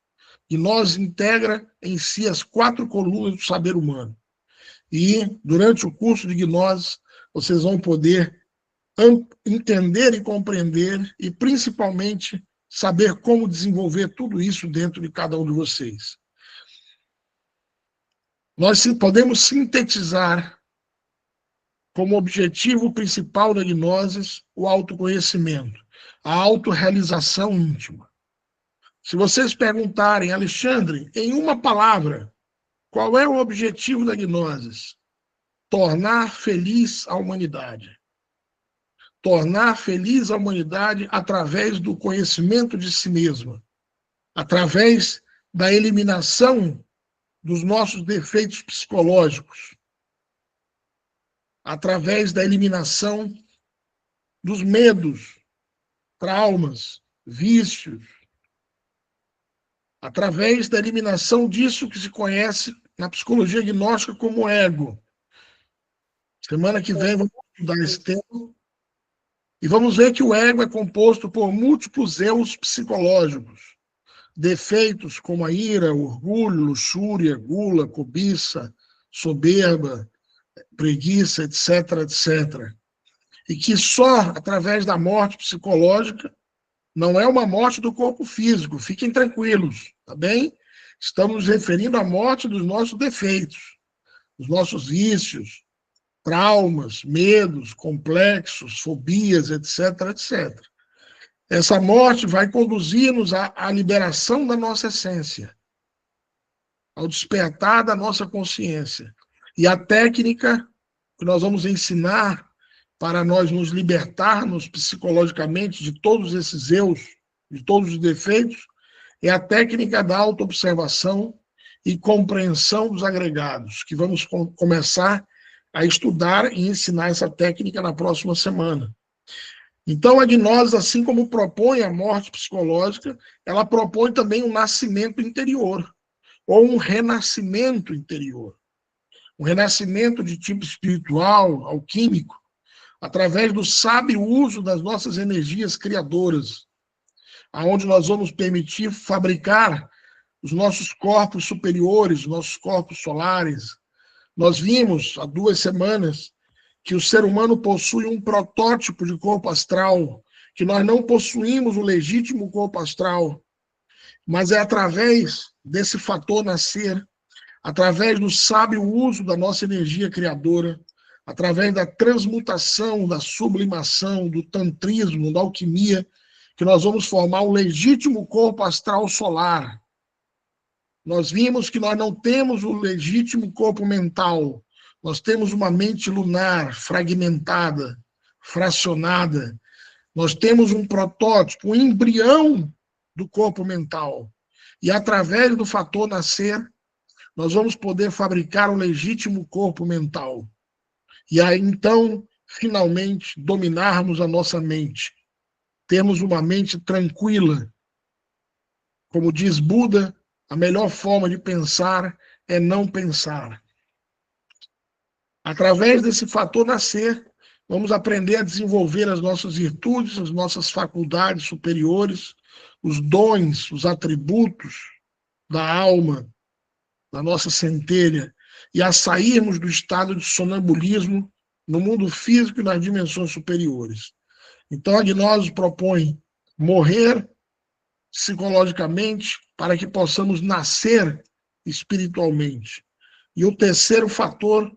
Gnose integra em si as 4 colunas do saber humano. E, durante o curso de gnose, vocês vão poder entender e compreender e, principalmente, saber como desenvolver tudo isso dentro de cada um de vocês. Nós podemos sintetizar como objetivo principal da gnose o autoconhecimento, a autorrealização íntima. Se vocês perguntarem, Alexandre, em uma palavra, qual é o objetivo da gnose? Tornar feliz a humanidade. Tornar feliz a humanidade através do conhecimento de si mesma, através da eliminação dos nossos defeitos psicológicos, através da eliminação dos medos, traumas, vícios, através da eliminação disso que se conhece na psicologia gnóstica como ego. Semana que vem vamos estudar esse tema e vamos ver que o ego é composto por múltiplos eus psicológicos, defeitos como a ira, orgulho, luxúria, gula, cobiça, soberba, preguiça, etc., etc. E que só através da morte psicológica, não é uma morte do corpo físico, fiquem tranquilos, tá bem? Estamos nos referindo à morte dos nossos defeitos, dos nossos vícios, traumas, medos, complexos, fobias, etc., etc. Essa morte vai conduzir-nos à liberação da nossa essência, ao despertar da nossa consciência. E a técnica que nós vamos ensinar para nós nos libertarmos psicologicamente de todos esses eus, de todos os defeitos, é a técnica da autoobservação e compreensão dos agregados, que vamos começar a estudar e ensinar essa técnica na próxima semana. Então, a gnose, assim como propõe a morte psicológica, ela propõe também um nascimento interior, ou um renascimento interior. Um renascimento de tipo espiritual, alquímico, através do sábio uso das nossas energias criadoras, aonde nós vamos permitir fabricar os nossos corpos superiores, os nossos corpos solares. Nós vimos há 2 semanas que o ser humano possui um protótipo de corpo astral, que nós não possuímos o legítimo corpo astral, mas é através desse fator nascer, através do sábio uso da nossa energia criadora, através da transmutação, da sublimação, do tantrismo, da alquimia, que nós vamos formar o legítimo corpo astral solar. Nós vimos que nós não temos o legítimo corpo mental, nós temos uma mente lunar, fragmentada, fracionada. Nós temos um protótipo, um embrião do corpo mental. E através do fator nascer, nós vamos poder fabricar o legítimo corpo mental. E aí, então, finalmente, dominarmos a nossa mente. Termos uma mente tranquila. Como diz Buda, a melhor forma de pensar é não pensar. Através desse fator nascer, vamos aprender a desenvolver as nossas virtudes, as nossas faculdades superiores, os dons, os atributos da alma, da nossa centelha, e a sairmos do estado de sonambulismo no mundo físico e nas dimensões superiores. Então, a gnose propõe morrer psicologicamente para que possamos nascer espiritualmente. E o terceiro fator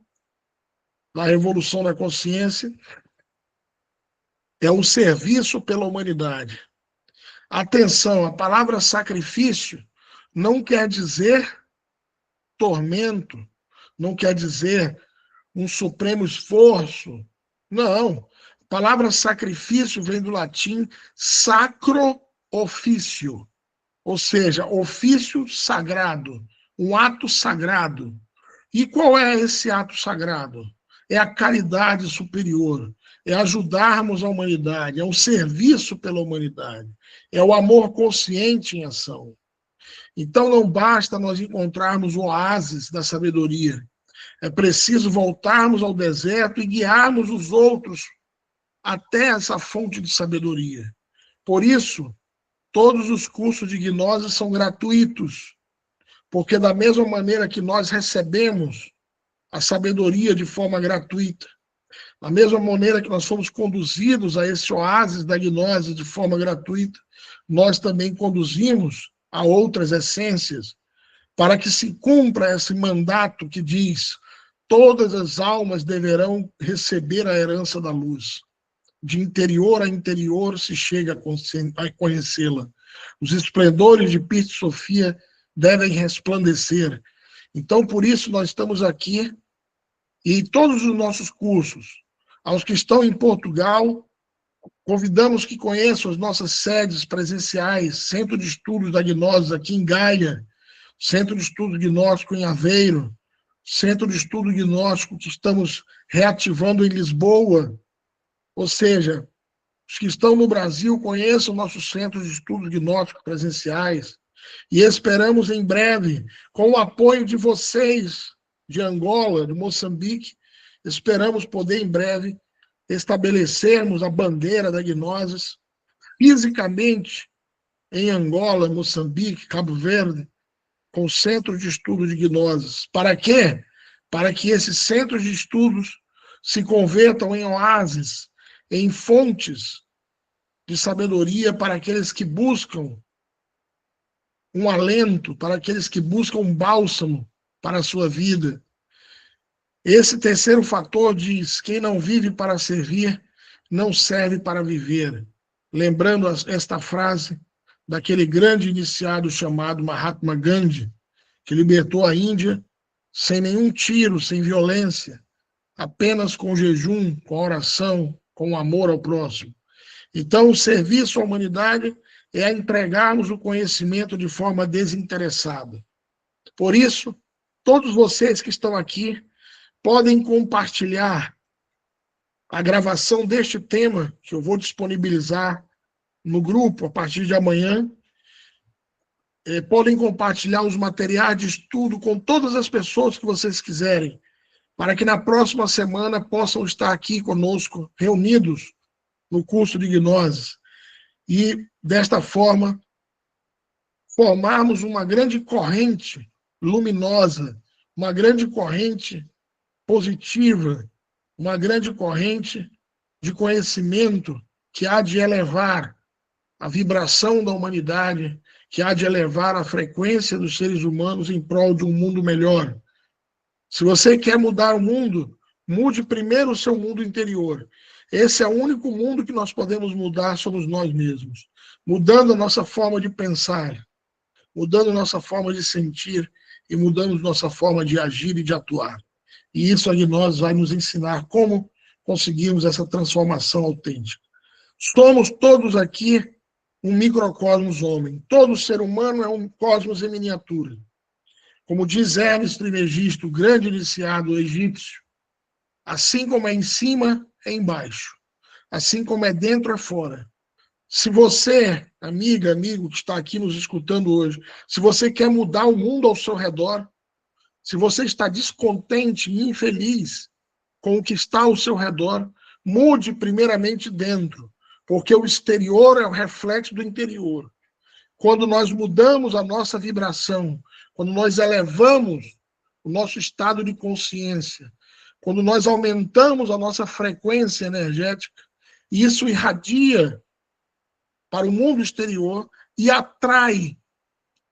da revolução da consciência é o serviço pela humanidade. Atenção, a palavra sacrifício não quer dizer tormento, não quer dizer um supremo esforço. Não. A palavra sacrifício vem do latim sacro ofício, ou seja, ofício sagrado, um ato sagrado. E qual é esse ato sagrado? É a caridade superior, é ajudarmos a humanidade, é o serviço pela humanidade, é o amor consciente em ação. Então não basta nós encontrarmos o oásis da sabedoria, é preciso voltarmos ao deserto e guiarmos os outros até essa fonte de sabedoria. Por isso, todos os cursos de gnose são gratuitos, porque da mesma maneira que nós recebemos a sabedoria de forma gratuita, da mesma maneira que nós fomos conduzidos a esse oásis da gnose de forma gratuita, nós também conduzimos a outras essências para que se cumpra esse mandato que diz: todas as almas deverão receber a herança da luz. De interior a interior se chega a conhecê-la. Os esplendores de Pirta Sofia devem resplandecer. Então, por isso, nós estamos aqui e todos os nossos cursos, aos que estão em Portugal, convidamos que conheçam as nossas sedes presenciais, Centro de Estudos da Gnose aqui em Gaia, Centro de Estudo Gnóstico em Aveiro, Centro de Estudo Gnóstico que estamos reativando em Lisboa. Ou seja, os que estão no Brasil conheçam nossos centros de estudo gnóstico presenciais e esperamos em breve, com o apoio de vocês de Angola, de Moçambique, esperamos poder em breve estabelecermos a bandeira da gnose fisicamente em Angola, Moçambique, Cabo Verde, com centros de estudo de gnoses. Para quê? Para que esses centros de estudos se convertam em oásis, em fontes de sabedoria para aqueles que buscam um alento, para aqueles que buscam um bálsamo para a sua vida. Esse terceiro fator diz: quem não vive para servir, não serve para viver. lembrando esta frase daquele grande iniciado chamado Mahatma Gandhi, que libertou a Índia sem nenhum tiro, sem violência, apenas com jejum, com oração, com amor ao próximo. Então, o serviço à humanidade é entregarmos o conhecimento de forma desinteressada. Por isso, todos vocês que estão aqui podem compartilhar a gravação deste tema, que eu vou disponibilizar no grupo a partir de amanhã. Podem compartilhar os materiais de estudo com todas as pessoas que vocês quiserem, para que na próxima semana possam estar aqui conosco, reunidos no curso de Gnoses. E, desta forma, formarmos uma grande corrente luminosa, uma grande corrente positiva, uma grande corrente de conhecimento que há de elevar a vibração da humanidade, que há de elevar a frequência dos seres humanos em prol de um mundo melhor. Se você quer mudar o mundo, mude primeiro o seu mundo interior. Esse é o único mundo que nós podemos mudar, somos nós mesmos. Mudando a nossa forma de pensar, mudando a nossa forma de sentir e mudando a nossa forma de agir e de atuar. E isso a Gnoses vai nos ensinar como conseguirmos essa transformação autêntica. Somos todos aqui um microcosmos homem. Todo ser humano é um cosmos em miniatura. Como diz Hermes Trismegisto, o grande iniciado egípcio, assim como é em cima, é embaixo. Assim como é dentro, é fora. Se você, amiga, amigo que está aqui nos escutando hoje, se você quer mudar o mundo ao seu redor, se você está descontente e infeliz com o que está ao seu redor, mude primeiramente dentro, porque o exterior é o reflexo do interior. Quando nós mudamos a nossa vibração, quando nós elevamos o nosso estado de consciência, quando nós aumentamos a nossa frequência energética, isso irradia para o mundo exterior e atrai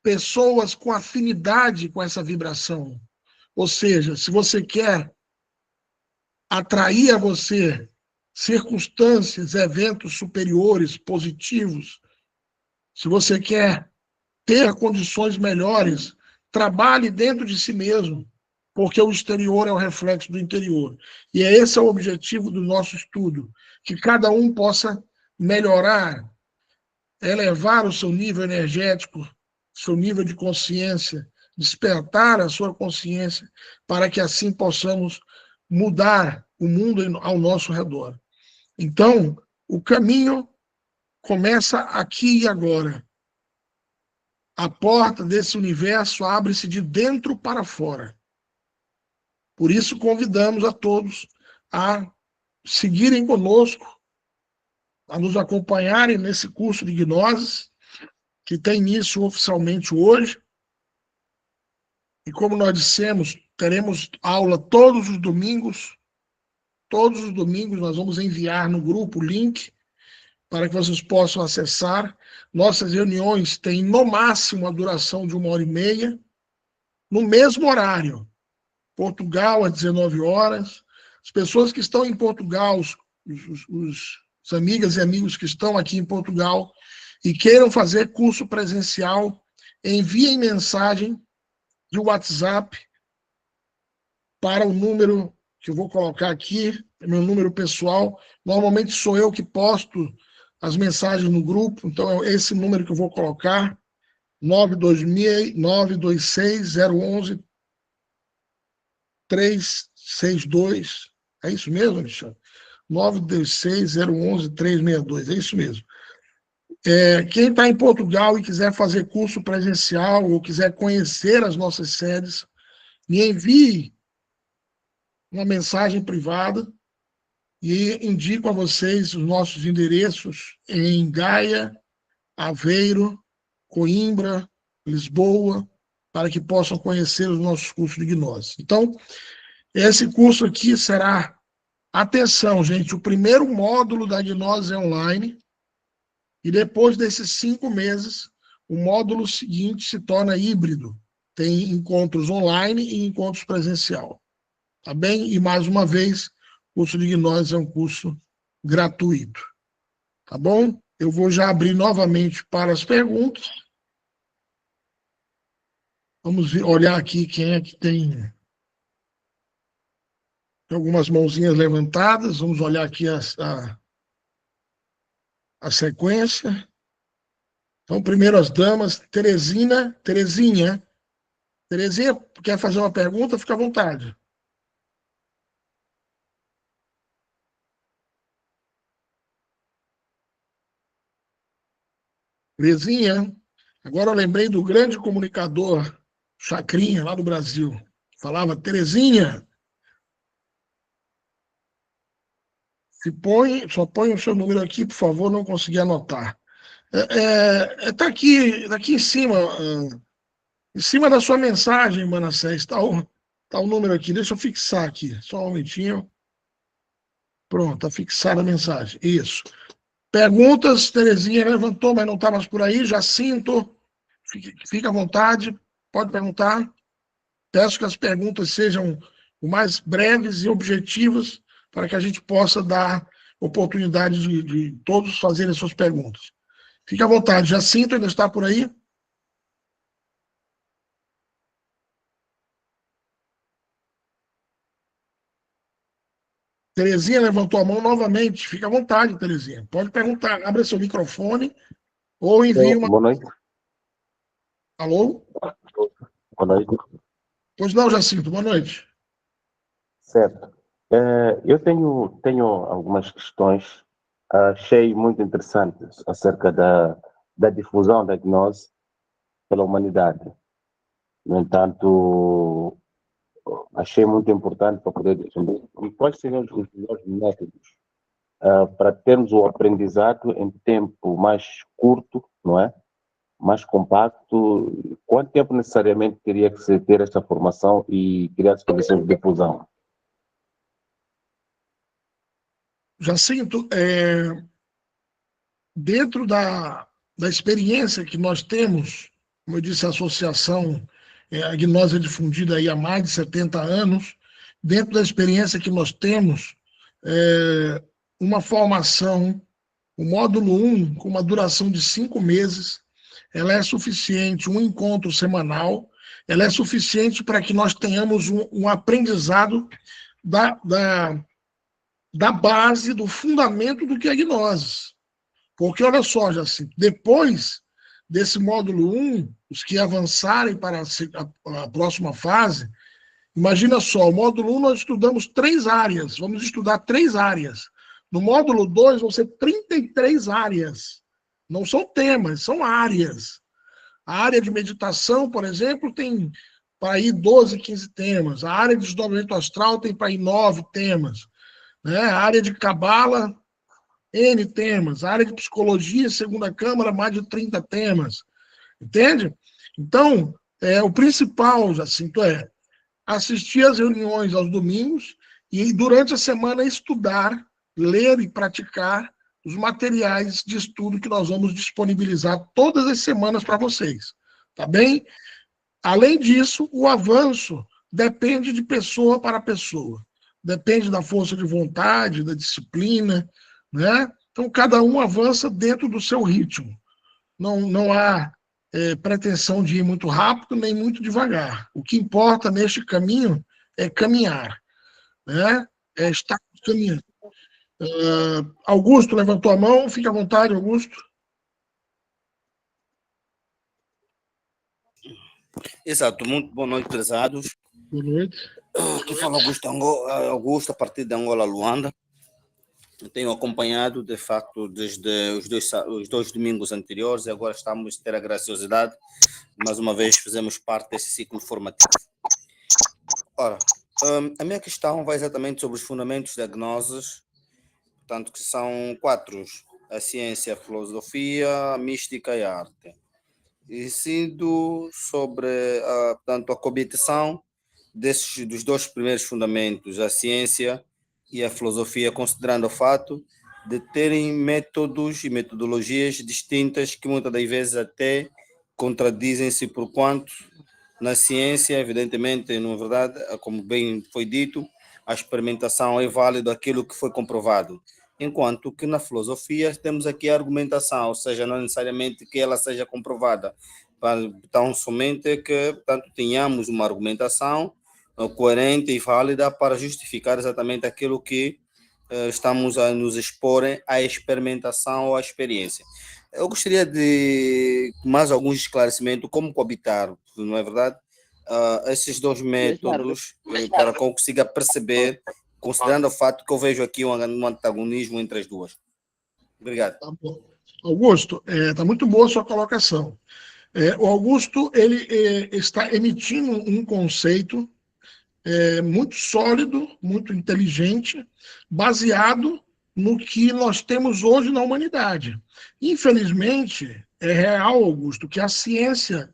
pessoas com afinidade com essa vibração. Ou seja, se você quer atrair a você circunstâncias, eventos superiores, positivos, se você quer ter condições melhores, trabalhe dentro de si mesmo, porque o exterior é o reflexo do interior. E esse é o objetivo do nosso estudo, que cada um possa melhorar, elevar o seu nível energético, seu nível de consciência, despertar a sua consciência, para que assim possamos mudar o mundo ao nosso redor. Então, o caminho começa aqui e agora. A porta desse universo abre-se de dentro para fora. Por isso, convidamos a todos a seguirem conosco, a nos acompanharem nesse curso de Gnoses, que tem início oficialmente hoje. E como nós dissemos, teremos aula todos os domingos. Todos os domingos nós vamos enviar no grupo o link para que vocês possam acessar. Nossas reuniões têm, no máximo, a duração de 1h30, no mesmo horário. Portugal, às 19 horas. As pessoas que estão em Portugal, os amigas e amigos que estão aqui em Portugal e queiram fazer curso presencial, enviem mensagem de WhatsApp para o número que eu vou colocar aqui, meu número pessoal. Normalmente sou eu que posto as mensagens no grupo, então é esse número que eu vou colocar, 926-011-362. É isso mesmo, Alexandre? 926-011-362, é isso mesmo. Quem está em Portugal e quiser fazer curso presencial ou quiser conhecer as nossas sedes, me envie uma mensagem privada e indico a vocês os nossos endereços em Gaia, Aveiro, Coimbra, Lisboa, para que possam conhecer os nossos cursos de gnose. Então, esse curso aqui será, atenção, gente, o primeiro módulo da gnose é online, e depois desses 5 meses, o módulo seguinte se torna híbrido. Tem encontros online e encontros presencial. Tá bem? E, mais uma vez, o curso de gnose é um curso gratuito. Tá bom? Eu vou já abrir novamente para as perguntas. Vamos olhar aqui quem é que tem algumas mãozinhas levantadas. Vamos olhar aqui a sequência. Então, primeiro as damas. Terezinha, quer fazer uma pergunta? Fica à vontade. Terezinha, agora eu lembrei do grande comunicador Chacrinha, lá do Brasil. Falava, Terezinha, só põe o seu número aqui, por favor, não consegui anotar. Tá aqui em cima da sua mensagem, Manassés, tá o número aqui, deixa eu fixar aqui, só um momentinho. Pronto, tá fixada a mensagem, isso. Perguntas, Terezinha levantou, mas não está mais por aí, Jacinto, fica à vontade, pode perguntar. Peço que as perguntas sejam o mais breves e objetivas para que a gente possa dar oportunidade de todos fazerem suas perguntas. Fique à vontade. Jacinto ainda está por aí? Terezinha levantou a mão novamente. Fique à vontade, Terezinha. Pode perguntar. Abra seu microfone ou envie uma... Boa noite. Alô? Boa noite. Pois não, Jacinto. Boa noite. Certo. Eu tenho algumas questões, achei muito interessantes acerca da difusão da gnose pela humanidade. No entanto, achei muito importante para poder defender. E quais seriam os melhores métodos para termos o aprendizado em tempo mais curto, não é? Mais compacto? Quanto tempo necessariamente teria que se ter esta formação e criar as condições de difusão? Jacinto, dentro da experiência que nós temos, como eu disse, a associação, a gnose é difundida aí há mais de 70 anos, dentro da experiência que nós temos, uma formação, o módulo 1, com uma duração de 5 meses, ela é suficiente, um encontro semanal, ela é suficiente para que nós tenhamos um aprendizado da base, do fundamento do que é gnose. Porque, olha só, Jacinto, depois desse módulo 1, os que avançarem para a próxima fase, imagina só, o módulo 1 nós estudamos 3 áreas, vamos estudar 3 áreas. No módulo 2 vão ser 33 áreas. Não são temas, são áreas. A área de meditação, por exemplo, tem para ir 12, 15 temas. A área de desdobramento astral tem para ir 9 temas. Né? A área de cabala, N temas. A área de psicologia, segunda câmara, mais de 30 temas. Entende? Então, o principal, Jacinto, é assistir às reuniões aos domingos e, durante a semana, estudar, ler e praticar os materiais de estudo que nós vamos disponibilizar todas as semanas para vocês. Tá bem? Além disso, o avanço depende de pessoa para pessoa. Depende da força de vontade, da disciplina, né? Então, cada um avança dentro do seu ritmo. Não há pretensão de ir muito rápido nem muito devagar. O que importa neste caminho é caminhar, né? É estar caminhando. Augusto levantou a mão, fique à vontade, Augusto. Exato, muito boa noite, prezados. Boa noite. Aqui fala Augusto, a partir de Angola, Luanda. Eu tenho acompanhado, de facto, desde os dois domingos anteriores e agora estamos a ter a graciosidade, mais uma vez, fizemos parte desse ciclo formativo. Ora, a minha questão vai exatamente sobre os fundamentos da gnoses, portanto, que são 4, a ciência, a filosofia, a mística e a arte. E sendo sobre portanto, a coabitação dos 2 primeiros fundamentos, a ciência e a filosofia, considerando o fato de terem métodos e metodologias distintas que muitas das vezes até contradizem-se, por quanto na ciência, evidentemente, na verdade, como bem foi dito, a experimentação é válida aquilo que foi comprovado. enquanto que na filosofia temos aqui a argumentação, ou seja, não necessariamente que ela seja comprovada, tão somente que, portanto, tenhamos uma argumentação coerente e válida para justificar exatamente aquilo que estamos a nos expor à experimentação ou à experiência. Eu gostaria de mais alguns esclarecimentos, como coabitar, não é verdade? Esses dois métodos, para que eu consiga perceber, considerando o fato que eu vejo aqui um antagonismo entre as duas. Obrigado. Tá bom. Augusto, está muito boa a sua colocação. O Augusto ele está emitindo um conceito muito sólido, muito inteligente, baseado no que nós temos hoje na humanidade. Infelizmente, é real, Augusto, que a ciência,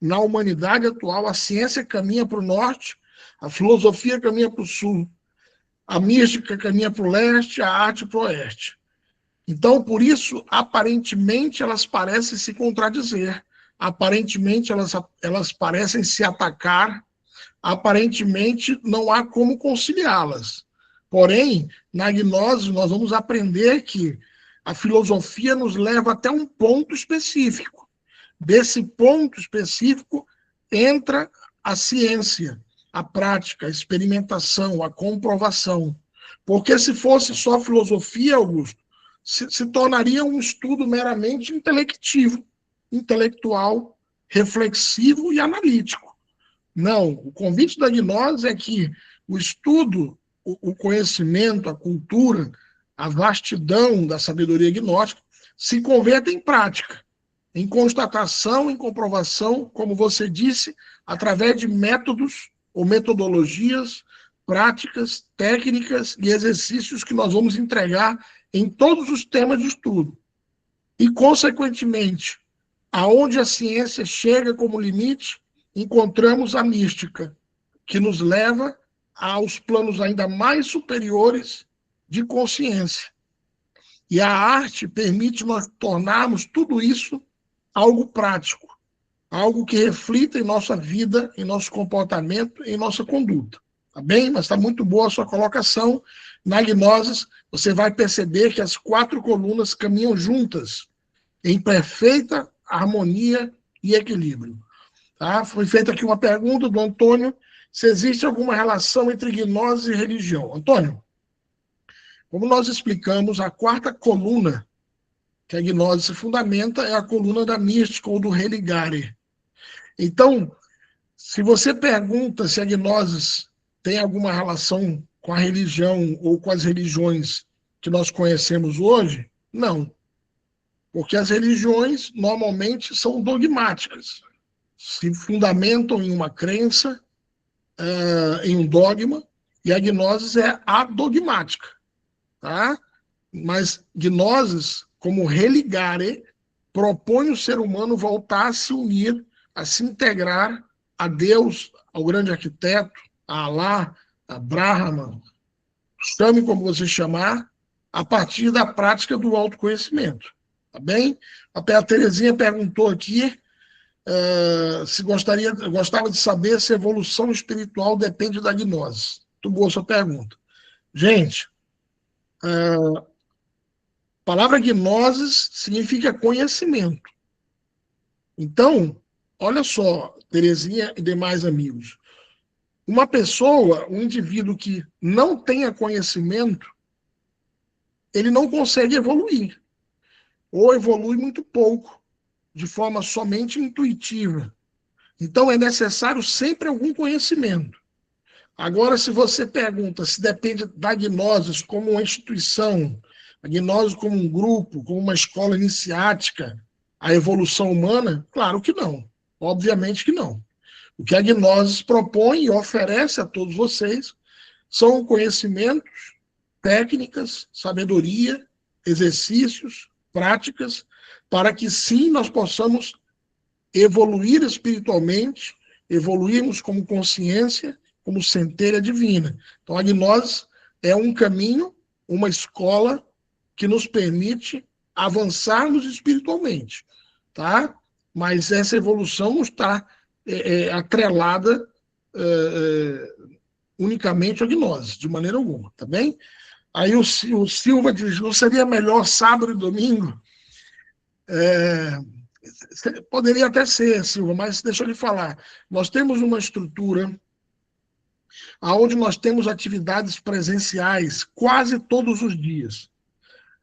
na humanidade atual, a ciência caminha para o norte, a filosofia caminha para o sul, a mística caminha para o leste, a arte para o oeste. Então, por isso, aparentemente, elas parecem se contradizer, aparentemente, elas parecem se atacar, aparentemente, não há como conciliá-las. Porém, na gnose, nós vamos aprender que a filosofia nos leva até um ponto específico. Desse ponto específico entra a ciência, a prática, a experimentação, a comprovação. Porque se fosse só filosofia, Augusto, se tornaria um estudo meramente intelectivo, intelectual, reflexivo e analítico. Não, o convite da gnose é que o estudo, o conhecimento, a cultura, a vastidão da sabedoria gnóstica se converta em prática, em constatação, em comprovação, como você disse, através de métodos ou metodologias, práticas, técnicas e exercícios que nós vamos entregar em todos os temas de estudo. E, consequentemente, aonde a ciência chega como limite, encontramos a mística, que nos leva aos planos ainda mais superiores de consciência. E a arte permite nós tornarmos tudo isso algo prático, algo que reflita em nossa vida, em nosso comportamento, em nossa conduta. Tá bem? Mas está muito boa a sua colocação. Na gnose, você vai perceber que as 4 colunas caminham juntas, em perfeita harmonia e equilíbrio. Tá? Foi feita aqui uma pergunta do Antônio, se existe alguma relação entre gnose e religião. Antônio, como nós explicamos, a 4ª coluna que a gnose se fundamenta é a coluna da mística ou do religare. Então, se você pergunta se a gnose tem alguma relação com a religião ou com as religiões que nós conhecemos hoje, não. Porque as religiões normalmente são dogmáticas, se fundamentam em uma crença, em um dogma, e a gnose é adogmática. Tá? Mas gnoses, como religare, propõe o ser humano voltar a se unir, a se integrar a Deus, ao grande arquiteto, a Alá, a Brahma, chame como você chamar, a partir da prática do autoconhecimento. Tá bem? A Terezinha perguntou aqui se gostava de saber se a evolução espiritual depende da gnose. Muito boa sua pergunta. Gente, a palavra gnosis significa conhecimento. Então, olha só, Terezinha e demais amigos, uma pessoa, um indivíduo que não tenha conhecimento, ele não consegue evoluir, ou evolui muito pouco, de forma somente intuitiva. Então, é necessário sempre algum conhecimento. Agora, se você pergunta se depende da gnose como uma instituição, a gnose como um grupo, como uma escola iniciática, a evolução humana, claro que não. Obviamente que não. O que a gnose propõe e oferece a todos vocês são conhecimentos, técnicas, sabedoria, exercícios, práticas, para que sim nós possamos evoluir espiritualmente, evoluirmos como consciência, como centelha divina. Então, a gnose é um caminho, uma escola que nos permite avançarmos espiritualmente, tá? Mas essa evolução não está atrelada unicamente à gnose, de maneira alguma, tá bem? Aí o Silva diz, não seria melhor sábado e domingo? Poderia até ser, Silva, mas deixa eu lhe falar. Nós temos uma estrutura onde nós temos atividades presenciais quase todos os dias.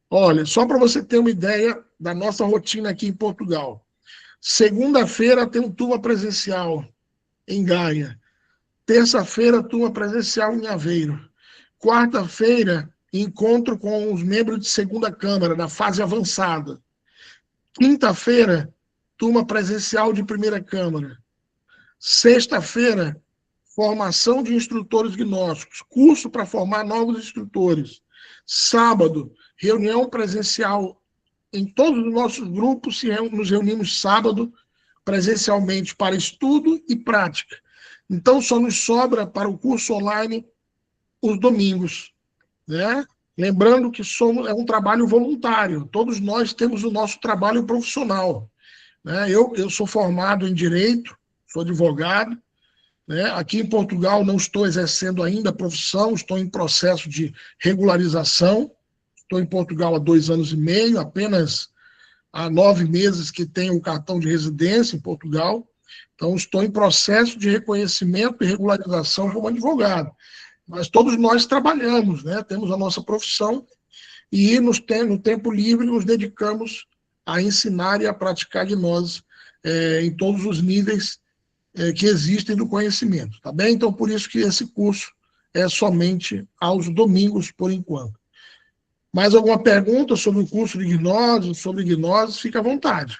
Olha, só para você ter uma ideia da nossa rotina aqui em Portugal. Segunda-feira tem um turma presencial em Gaia. Terça-feira, turma presencial em Aveiro. Quarta-feira, encontro com os membros de segunda Câmara, na fase avançada. Quinta-feira, turma presencial de primeira Câmara. Sexta-feira, formação de instrutores gnósticos, curso para formar novos instrutores. Sábado, reunião presencial em todos os nossos grupos, nos reunimos sábado presencialmente para estudo e prática. Então, só nos sobra para o curso online os domingos, né? Lembrando que é um trabalho voluntário, todos nós temos o nosso trabalho profissional, né? Eu sou formado em Direito, sou advogado, né? Aqui em Portugal não estou exercendo ainda a profissão, estou em processo de regularização, estou em Portugal há 2 anos e meio, apenas há 9 meses que tenho o cartão de residência em Portugal, então estou em processo de reconhecimento e regularização como advogado. Mas todos nós trabalhamos, né? Temos a nossa profissão e no tempo livre nos dedicamos a ensinar e a praticar gnose em todos os níveis que existem do conhecimento, tá bem? Então, por isso que esse curso é somente aos domingos, por enquanto. Mais alguma pergunta sobre o curso de gnose, sobre gnose, fica à vontade.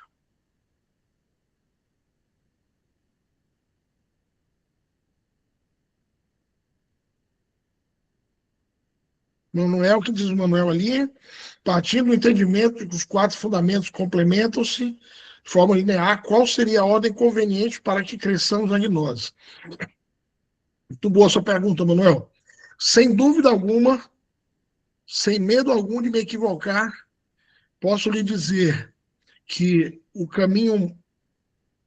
Manuel, o que diz o Manuel ali? Partindo do entendimento de que os 4 fundamentos complementam-se de forma linear, qual seria a ordem conveniente para que cresçamos na gnose? Muito boa a sua pergunta, Manuel. Sem dúvida alguma, sem medo algum de me equivocar, posso lhe dizer que o caminho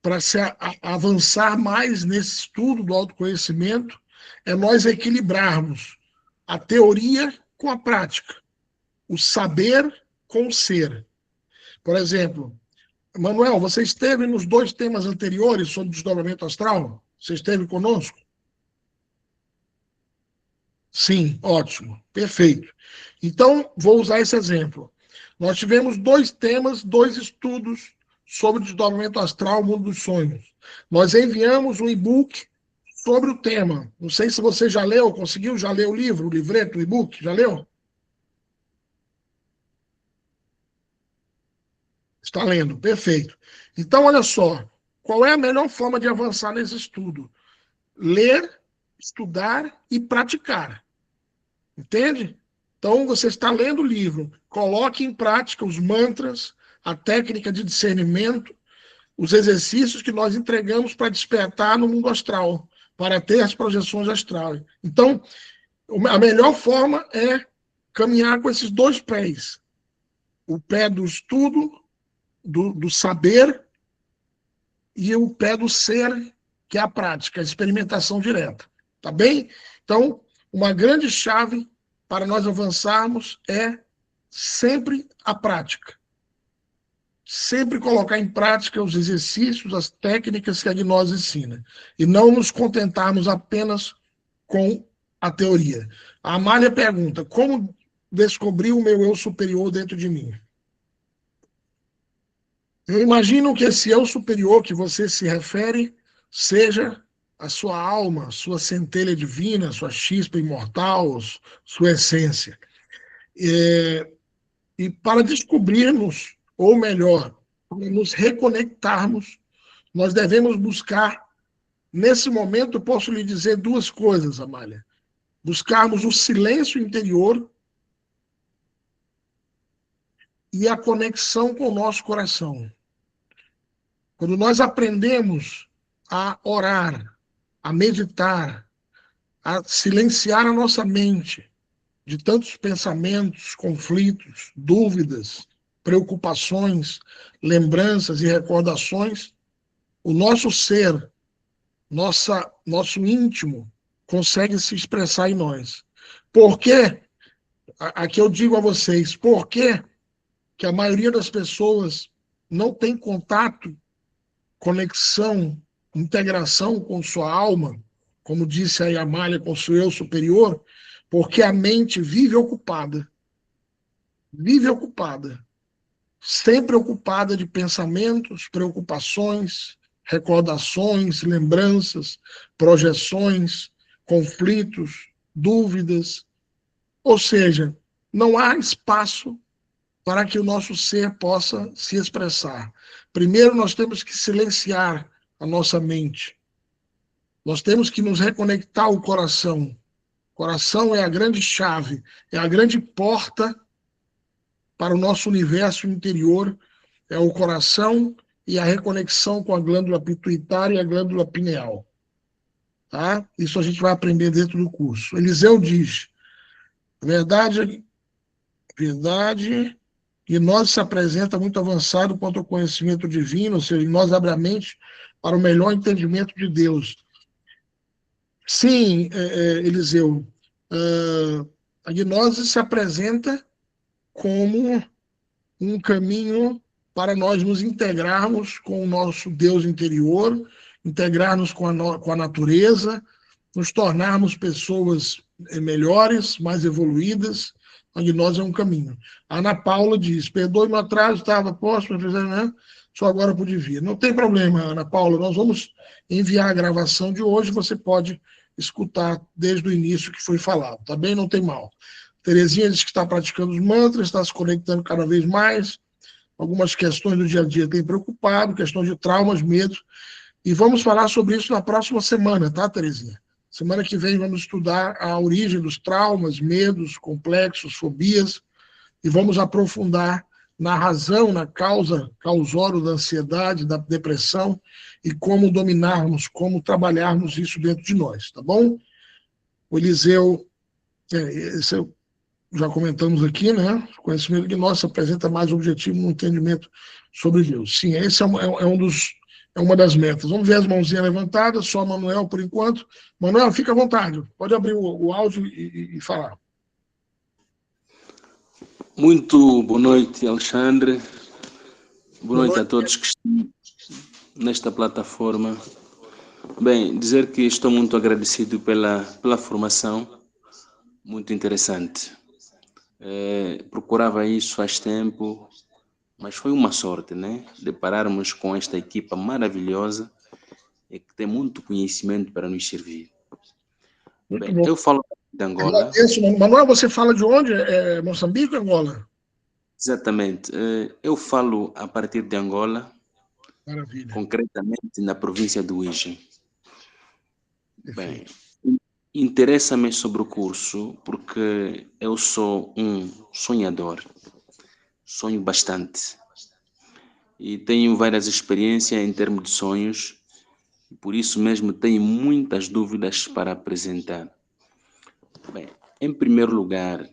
para se avançar mais nesse estudo do autoconhecimento é nós equilibrarmos a teoria com a prática, o saber com o ser. Por exemplo, Manuel, você esteve nos 2 temas anteriores sobre desdobramento astral? Você esteve conosco? Sim, ótimo, perfeito. Então, vou usar esse exemplo. Nós tivemos 2 temas, 2 estudos sobre desdobramento astral, mundo dos sonhos. Nós enviamos um e-book sobre o tema. Não sei se você já leu, conseguiu já ler o livro, o livreto, o e-book, já leu? Está lendo, perfeito. Então, olha só, qual é a melhor forma de avançar nesse estudo? Ler, estudar e praticar. Entende? Então, você está lendo o livro, coloque em prática os mantras, a técnica de discernimento, os exercícios que nós entregamos para despertar no mundo astral, para ter as projeções astrais. Então, a melhor forma é caminhar com esses 2 pés. O pé do estudo, do saber, e o pé do ser, que é a prática, a experimentação direta. Tá bem? Então, uma grande chave para nós avançarmos é sempre a prática. Sempre colocar em prática os exercícios, as técnicas que a gnose ensina. E não nos contentarmos apenas com a teoria. A Amália pergunta, como descobrir o meu eu superior dentro de mim? Eu imagino que esse eu superior que você se refere seja a sua alma, sua centelha divina, sua chispa imortal, sua essência. E para descobrirmos, ou melhor, para nos reconectarmos, nós devemos buscar, nesse momento, eu posso lhe dizer 2 coisas, Amália. Buscarmos o silêncio interior e a conexão com o nosso coração. Quando nós aprendemos a orar, a meditar, a silenciar a nossa mente de tantos pensamentos, conflitos, dúvidas, preocupações, lembranças e recordações, o nosso ser, nosso íntimo, consegue se expressar em nós. Porque Aqui eu digo a vocês, por que que a maioria das pessoas não tem contato, conexão, integração com sua alma, como disse aí a Amália, com o seu eu superior, porque a mente vive ocupada, sempre ocupada de pensamentos, preocupações, recordações, lembranças, projeções, conflitos, dúvidas. Ou seja, não há espaço para que o nosso ser possa se expressar. Primeiro, nós temos que silenciar a nossa mente. Nós temos que nos reconectar ao coração. O coração é a grande chave, é a grande porta para o nosso universo interior, é o coração e a reconexão com a glândula pituitária e a glândula pineal. Tá? Isso a gente vai aprender dentro do curso. Eliseu diz, verdade, e nós se apresenta muito avançado quanto ao conhecimento divino, ou seja, nós abre a mente para o melhor entendimento de Deus. Sim, Eliseu, a gnose se apresenta como um caminho para nós nos integrarmos com o nosso Deus interior, integrarmos com a natureza, nos tornarmos pessoas melhores, mais evoluídas. A gnose é um caminho. A Ana Paula diz, perdoe meu atraso, estava posto, né? Só agora pude vir. Não tem problema, Ana Paula, nós vamos enviar a gravação de hoje, você pode escutar desde o início que foi falado, tá bem? Não tem mal. Terezinha diz que está praticando os mantras, está se conectando cada vez mais. Algumas questões do dia a dia têm preocupado, questões de traumas, medos. E vamos falar sobre isso na próxima semana, tá, Terezinha? Semana que vem vamos estudar a origem dos traumas, medos, complexos, fobias, e vamos aprofundar na razão, na causa, causório da ansiedade, da depressão, e como dominarmos, como trabalharmos isso dentro de nós, tá bom? O Eliseu, esse já comentamos aqui, né? O conhecimento de nós apresenta mais objetivo no entendimento sobre Deus. Sim, esse é uma das metas. Vamos ver as mãozinhas levantadas, só Manuel por enquanto. Manuel, fica à vontade, pode abrir o áudio e falar. Muito boa noite, Alexandre. Boa noite a todos que estão nesta plataforma. Bem, dizer que estou muito agradecido pela formação, muito interessante. Procurava isso faz tempo, mas foi uma sorte, né? Depararmos com esta equipa maravilhosa e que tem muito conhecimento para nos servir. Muito Bem, bom. eu falo de Angola. Manuel, você fala de onde? Moçambique ou Angola? Exatamente. Eu falo a partir de Angola, Maravilha. concretamente na província do Uíge. Bem, interessa-me sobre o curso porque eu sou um sonhador, sonho bastante e tenho várias experiências em termos de sonhos, e por isso mesmo tenho muitas dúvidas para apresentar. Bem, em primeiro lugar,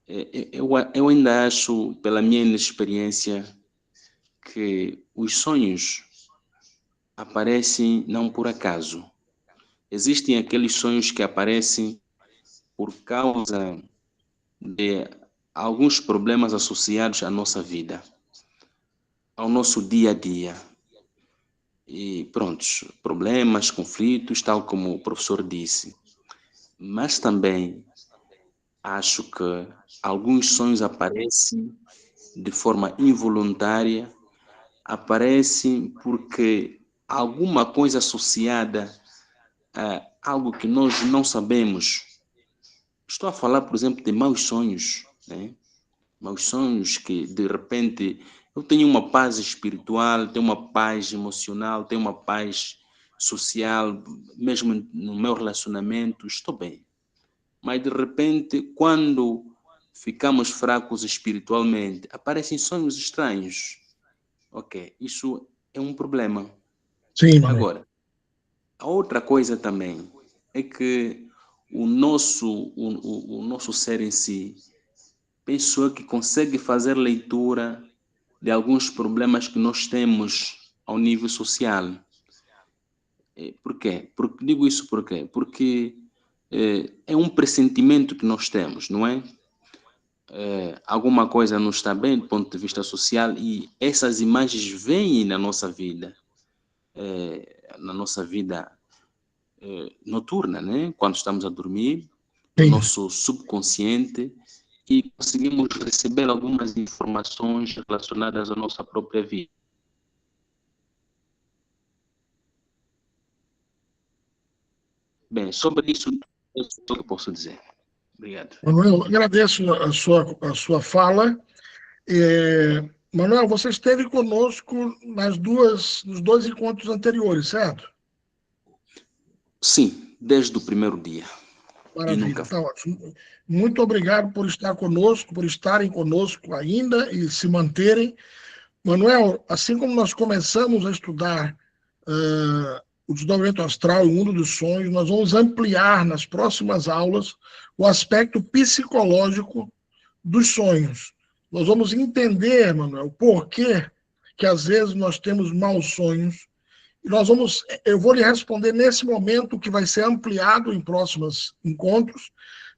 eu ainda acho, pela minha inexperiência, que os sonhos aparecem não por acaso. Existem aqueles sonhos que aparecem por causa de alguns problemas associados à nossa vida, ao nosso dia a dia. E prontos, problemas, conflitos, tal como o professor disse. Mas também acho que alguns sonhos aparecem de forma involuntária, aparecem porque alguma coisa associada a algo que nós não sabemos. Estou a falar, por exemplo, de maus sonhos, né? Maus sonhos que, de repente, eu tenho uma paz espiritual, tenho uma paz emocional, tenho uma paz social, mesmo no meu relacionamento, estou bem. Mas, de repente, quando ficamos fracos espiritualmente, aparecem sonhos estranhos. Ok, isso é um problema. Sim, Manuel. Agora, a outra coisa também é que o nosso ser em si, penso eu que consegue fazer leitura de alguns problemas que nós temos ao nível social. Por quê? Digo isso por quê? Porque é um pressentimento que nós temos, não é? alguma coisa não está bem do ponto de vista social e essas imagens vêm na nossa vida noturna, né? Quando estamos a dormir, no Sim. nosso subconsciente, e conseguimos receber algumas informações relacionadas à nossa própria vida. Bem, sobre isso, é o que eu posso dizer. Obrigado. Manuel, agradeço a sua fala. Manuel, você esteve conosco nos dois encontros anteriores, certo? Sim, desde o primeiro dia. Maravilha, está ótimo. Muito obrigado por estar conosco, por estarem conosco ainda e se manterem. Manuel, assim como nós começamos a estudar o desdobramento astral e o mundo dos sonhos, nós vamos ampliar nas próximas aulas o aspecto psicológico dos sonhos. Nós vamos entender, Manuel, por que às vezes nós temos maus sonhos. E eu vou lhe responder nesse momento, que vai ser ampliado em próximos encontros,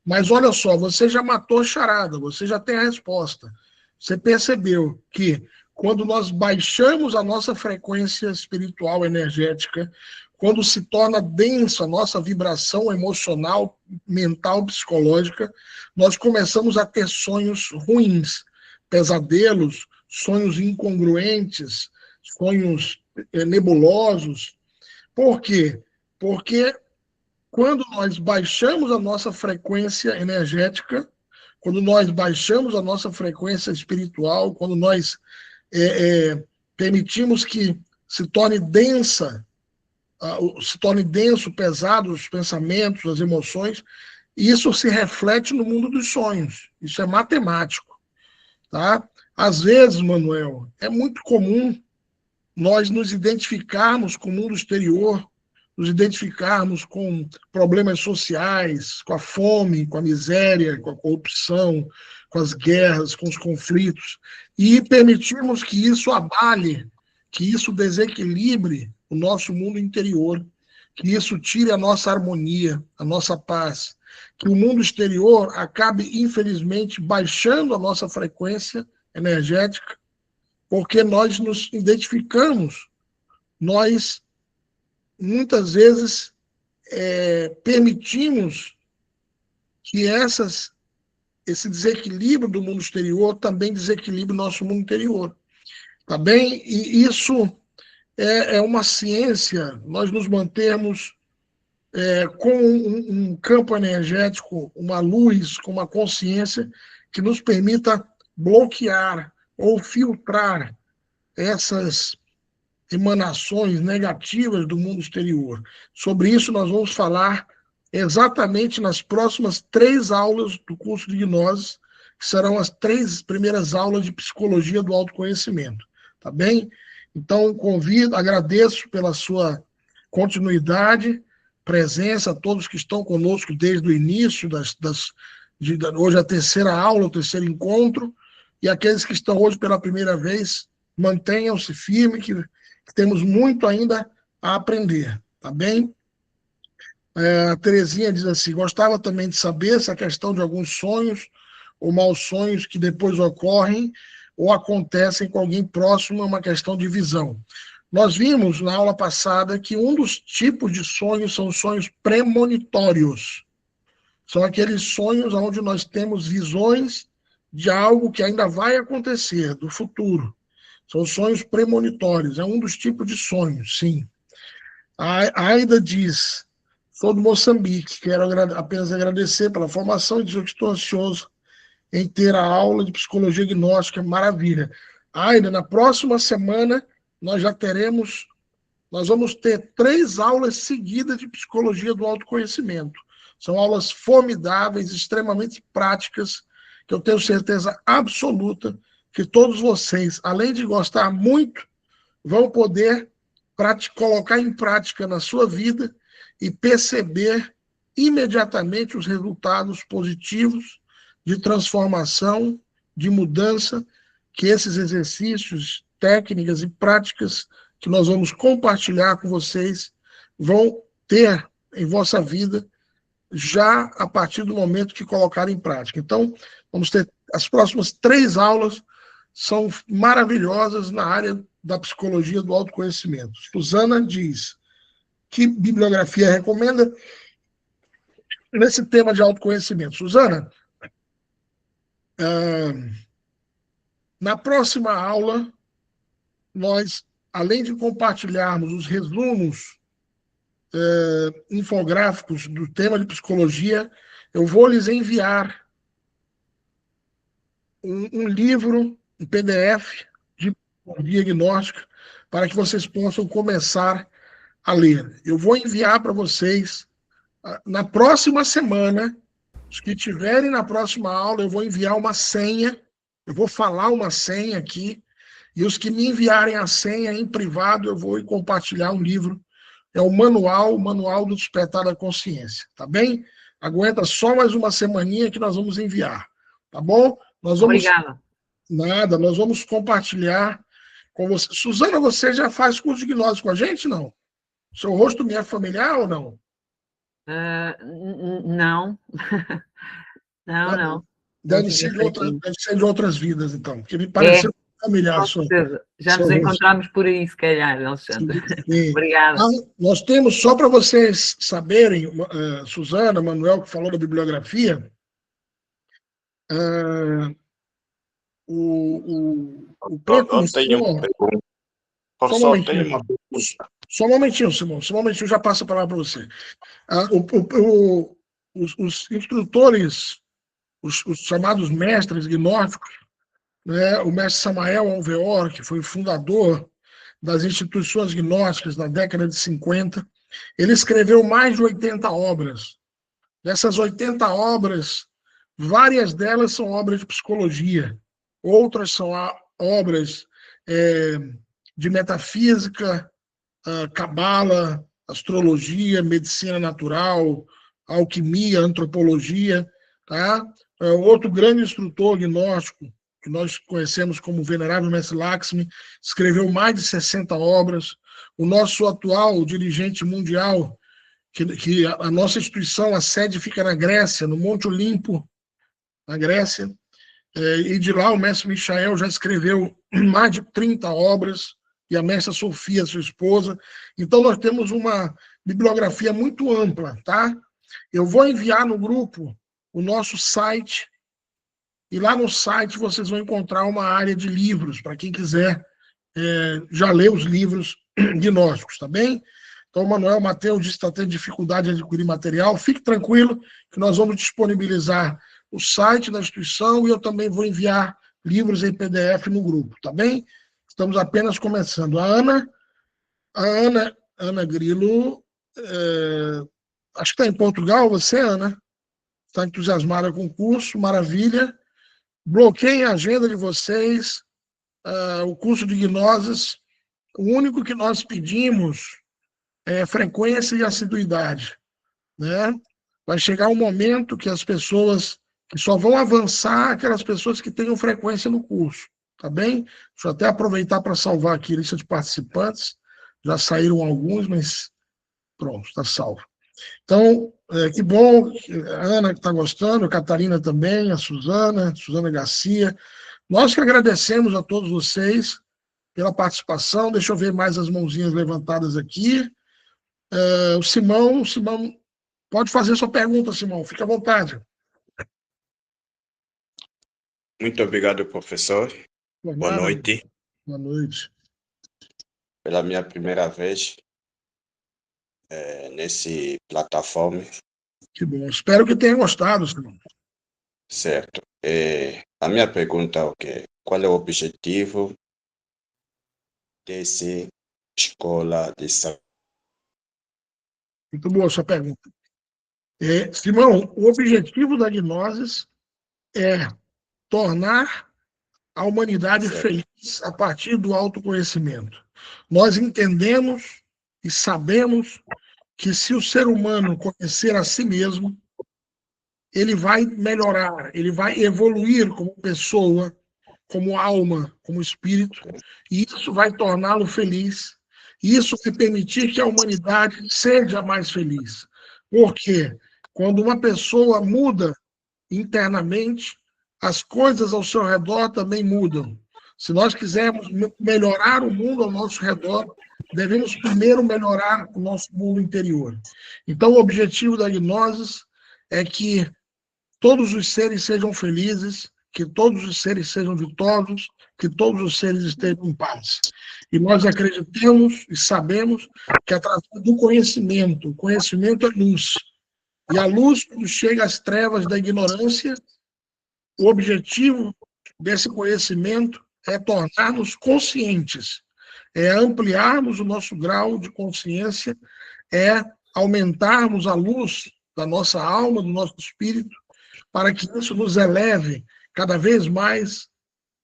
mas olha só, você já matou a charada, você já tem a resposta. Você percebeu que quando nós baixamos a nossa frequência espiritual energética, quando se torna densa a nossa vibração emocional, mental, psicológica, nós começamos a ter sonhos ruins, pesadelos, sonhos incongruentes, sonhos nebulosos. Por quê? Porque quando nós baixamos a nossa frequência energética, quando nós baixamos a nossa frequência espiritual, quando nós permitimos que se torne denso, pesado os pensamentos, as emoções, isso se reflete no mundo dos sonhos. Isso é matemático. Tá? Às vezes, Manuel, é muito comum nós nos identificarmos com o mundo exterior, nos identificarmos com problemas sociais, com a fome, com a miséria, com a corrupção, com as guerras, com os conflitos, e permitirmos que isso abale, que isso desequilibre o nosso mundo interior, que isso tire a nossa harmonia, a nossa paz, que o mundo exterior acabe, infelizmente, baixando a nossa frequência energética, porque nós nos identificamos, nós muitas vezes permitimos que esse desequilíbrio do mundo exterior também desequilibre o nosso mundo interior. Tá bem? E isso é uma ciência, nós nos mantermos com um campo energético, uma luz, com uma consciência que nos permita bloquear ou filtrar essas emanações negativas do mundo exterior. Sobre isso nós vamos falar exatamente nas próximas 3 aulas do curso de Gnoses, que serão as 3 primeiras aulas de psicologia do autoconhecimento. Tá bem? Então, agradeço pela sua continuidade, presença, a todos que estão conosco desde o início, hoje a terceira aula, o terceiro encontro, e aqueles que estão hoje pela primeira vez, mantenham-se firmes, que temos muito ainda a aprender, tá bem? A Terezinha diz assim, gostava também de saber essa questão de alguns sonhos ou maus sonhos que depois ocorrem ou acontecem com alguém próximo, é uma questão de visão. Nós vimos na aula passada que um dos tipos de sonhos são sonhos premonitórios. São aqueles sonhos onde nós temos visões de algo que ainda vai acontecer, do futuro. São sonhos premonitórios, é um dos tipos de sonhos, sim. A Aida diz, sou do Moçambique, quero apenas agradecer pela formação e dizer que estou ansioso em ter a aula de psicologia gnóstica, maravilha. Aida, na próxima semana nós vamos ter 3 aulas seguidas de psicologia do autoconhecimento. São aulas formidáveis, extremamente práticas, que eu tenho certeza absoluta que todos vocês, além de gostar muito, vão poder colocar em prática na sua vida e perceber imediatamente os resultados positivos de transformação, de mudança, que esses exercícios, técnicas e práticas que nós vamos compartilhar com vocês vão ter em vossa vida já a partir do momento que colocar em prática. Então, vamos ter as próximas 3 aulas, são maravilhosas na área da psicologia do autoconhecimento. Suzana diz que bibliografia recomenda nesse tema de autoconhecimento. Suzana, na próxima aula, nós, além de compartilharmos os resumos infográficos do tema de psicologia, eu vou lhes enviar um livro, um PDF de diagnóstico, para que vocês possam começar a ler. Eu vou enviar para vocês, na próxima semana, os que tiverem na próxima aula, eu vou enviar uma senha, eu vou falar uma senha aqui, e os que me enviarem a senha em privado, eu vou compartilhar um livro. É o Manual do Despertar da Consciência, tá bem? Aguenta só mais uma semaninha que nós vamos enviar, tá bom? Obrigada. Nada, nós vamos compartilhar com você. Suzana, você já faz curso de gnose com a gente, não? Seu rosto me é familiar ou não? Não. Não. Deve ser de outras vidas, então, porque me pareceu familiar. Com certeza. Já nos encontramos por aí, se calhar, Alexandre. Sim. Obrigada. Nós temos, só para vocês saberem, Suzana, Manuel, que falou da bibliografia, Eu tenho uma pergunta. Só um momentinho, Simão. Só um momentinho, já passo a palavra para você. Os instrutores, os chamados mestres gnósticos, né, o mestre Samael Alveor, que foi o fundador das instituições gnósticas na década de 50, ele escreveu mais de 80 obras. Dessas 80 obras, várias delas são obras de psicologia, outras são obras de metafísica, cabala, astrologia, medicina natural, alquimia, antropologia. Tá? Outro grande instrutor gnóstico, que nós conhecemos como Venerável Mestre Lakshmi, escreveu mais de 60 obras. O nosso atual dirigente mundial, que a nossa instituição, a sede fica na Grécia, no Monte Olimpo, na Grécia, e de lá o mestre Michael já escreveu mais de 30 obras, e a mestra Sofia, sua esposa. Então, nós temos uma bibliografia muito ampla, tá? Eu vou enviar no grupo o nosso site, e lá no site vocês vão encontrar uma área de livros, para quem quiser já ler os livros gnósticos, tá bem? Então, o Manuel Mateus disse que está tendo dificuldade de adquirir material. Fique tranquilo que nós vamos disponibilizar o site da instituição e eu também vou enviar livros em PDF no grupo, tá bem? Estamos apenas começando. A Ana Grilo, acho que está em Portugal, você, Ana? Está entusiasmada com o curso, maravilha. Bloqueiem a agenda de vocês, o curso de gnoses. O único que nós pedimos é frequência e assiduidade, né? Vai chegar um momento que as pessoas, que só vão avançar aquelas pessoas que tenham frequência no curso, tá bem? Deixa eu até aproveitar para salvar aqui a lista de participantes, já saíram alguns, mas pronto, está salvo. Então, que bom, a Ana que está gostando, a Catarina também, a Suzana Garcia. Nós que agradecemos a todos vocês pela participação. Deixa eu ver mais as mãozinhas levantadas aqui. O Simão, pode fazer sua pergunta, Simão, fique à vontade. Muito obrigado, professor. Boa noite. Boa noite. Pela minha primeira vez nesse plataforma. Que bom. Espero que tenha gostado, Simão. Certo. A minha pergunta é qual é o objetivo dessa escola de saúde? Muito boa a sua pergunta. Simão, o objetivo da Gnosis é tornar a humanidade feliz a partir do autoconhecimento. Nós entendemos e sabemos que se o ser humano conhecer a si mesmo, ele vai melhorar, ele vai evoluir como pessoa, como alma, como espírito, e isso vai torná-lo feliz. Isso vai permitir que a humanidade seja mais feliz. Por quê? Quando uma pessoa muda internamente, as coisas ao seu redor também mudam. Se nós quisermos melhorar o mundo ao nosso redor, devemos primeiro melhorar o nosso mundo interior. Então, o objetivo da Gnosis é que todos os seres sejam felizes, que todos os seres sejam vitoriosos, que todos os seres estejam em paz. E nós acreditamos e sabemos que através do conhecimento, o conhecimento é luz. E a luz, quando chega às trevas da ignorância, o objetivo desse conhecimento é tornar-nos conscientes, é ampliarmos o nosso grau de consciência, é aumentarmos a luz da nossa alma, do nosso espírito, para que isso nos eleve cada vez mais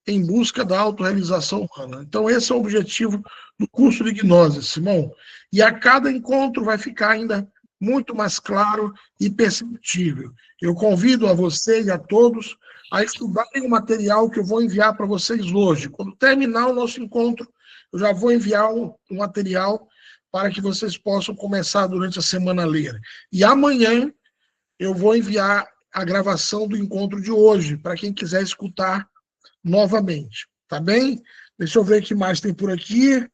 em busca da autorrealização humana. Então, esse é o objetivo do curso de Gnose, Simão. E a cada encontro vai ficar ainda muito mais claro e perceptível. Eu convido a você e a todos a estudarem o material que eu vou enviar para vocês hoje. Quando terminar o nosso encontro, eu já vou enviar um material para que vocês possam começar durante a semana a ler. E amanhã eu vou enviar a gravação do encontro de hoje, para quem quiser escutar novamente. Tá bem? Deixa eu ver o que mais tem por aqui.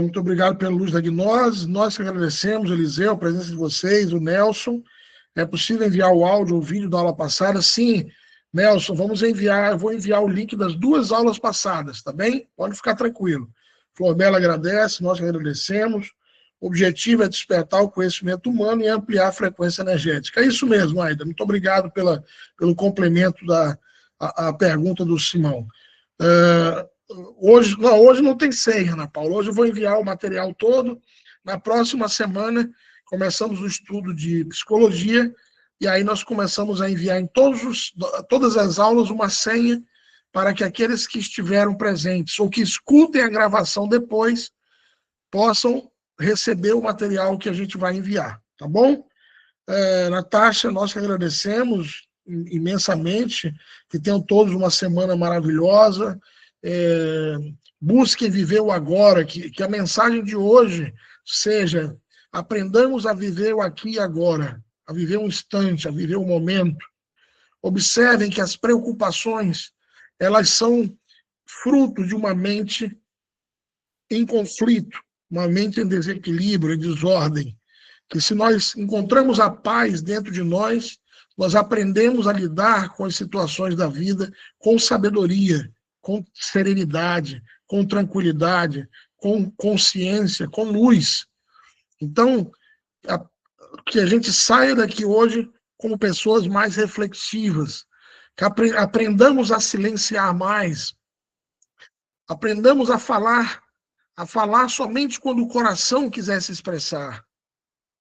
Muito obrigado pela luz da Gnose. Nós que agradecemos, Eliseu, a presença de vocês, o Nelson. É possível enviar o áudio ou o vídeo da aula passada? Sim, Nelson, vamos enviar. Eu vou enviar o link das 2 aulas passadas, tá bem? Pode ficar tranquilo. Flor Bela agradece, nós que agradecemos. O objetivo é despertar o conhecimento humano e ampliar a frequência energética. É isso mesmo, Aida. Muito obrigado pelo complemento da pergunta do Simão. Hoje não tem ceia, Ana Paula. Hoje eu vou enviar o material todo. Na próxima semana, começamos o estudo de psicologia, e aí nós começamos a enviar em todas as aulas uma senha para que aqueles que estiveram presentes ou que escutem a gravação depois possam receber o material que a gente vai enviar, tá bom? Natasha, nós que agradecemos imensamente, que tenham todos uma semana maravilhosa, busquem viver o agora, que a mensagem de hoje seja: aprendamos a viver o aqui e agora, a viver um instante, a viver o momento. Observem que as preocupações, elas são fruto de uma mente em conflito, uma mente em desequilíbrio, em desordem, que se nós encontramos a paz dentro de nós, nós aprendemos a lidar com as situações da vida com sabedoria, com serenidade, com tranquilidade, com consciência, com luz. Então, que a gente saia daqui hoje como pessoas mais reflexivas, que aprendamos a silenciar mais, aprendamos a falar somente quando o coração quiser se expressar.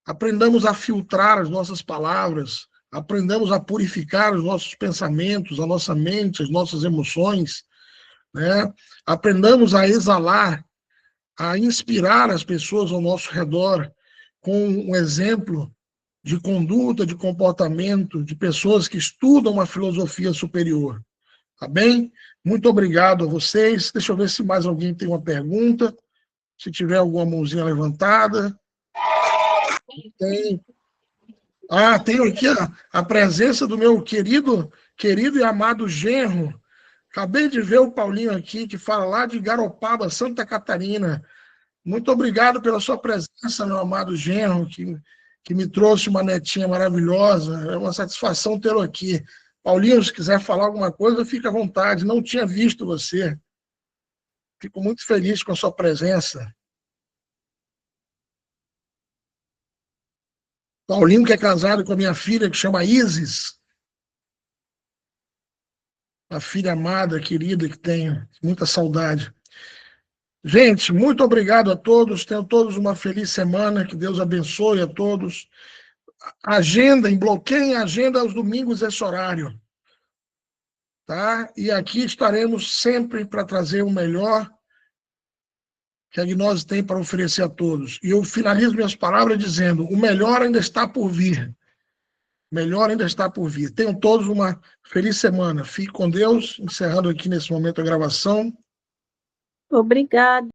Aprendamos a filtrar as nossas palavras, aprendamos a purificar os nossos pensamentos, a nossa mente, as nossas emoções, né? Aprendamos a exalar, a inspirar as pessoas ao nosso redor com um exemplo de conduta, de comportamento, de pessoas que estudam uma filosofia superior. Tá bem? Muito obrigado a vocês. Deixa eu ver se mais alguém tem uma pergunta. Se tiver alguma mãozinha levantada. Tem. Tenho aqui a presença do meu querido e amado genro. Acabei de ver o Paulinho aqui, que fala lá de Garopaba, Santa Catarina. Muito obrigado pela sua presença, meu amado genro, que me trouxe uma netinha maravilhosa. É uma satisfação tê-lo aqui. Paulinho, se quiser falar alguma coisa, fique à vontade. Não tinha visto você. Fico muito feliz com a sua presença. Paulinho, que é casado com a minha filha, que chama Isis. A filha amada, querida, que tenho muita saudade. Gente, muito obrigado a todos. Tenham todos uma feliz semana. Que Deus abençoe a todos. Bloqueiem a agenda aos domingos esse horário. Tá? E aqui estaremos sempre para trazer o melhor que a Gnose tem para oferecer a todos. E eu finalizo minhas palavras dizendo: o melhor ainda está por vir. Melhor ainda está por vir. Tenham todos uma feliz semana. Fique com Deus. Encerrando aqui nesse momento a gravação. Obrigada.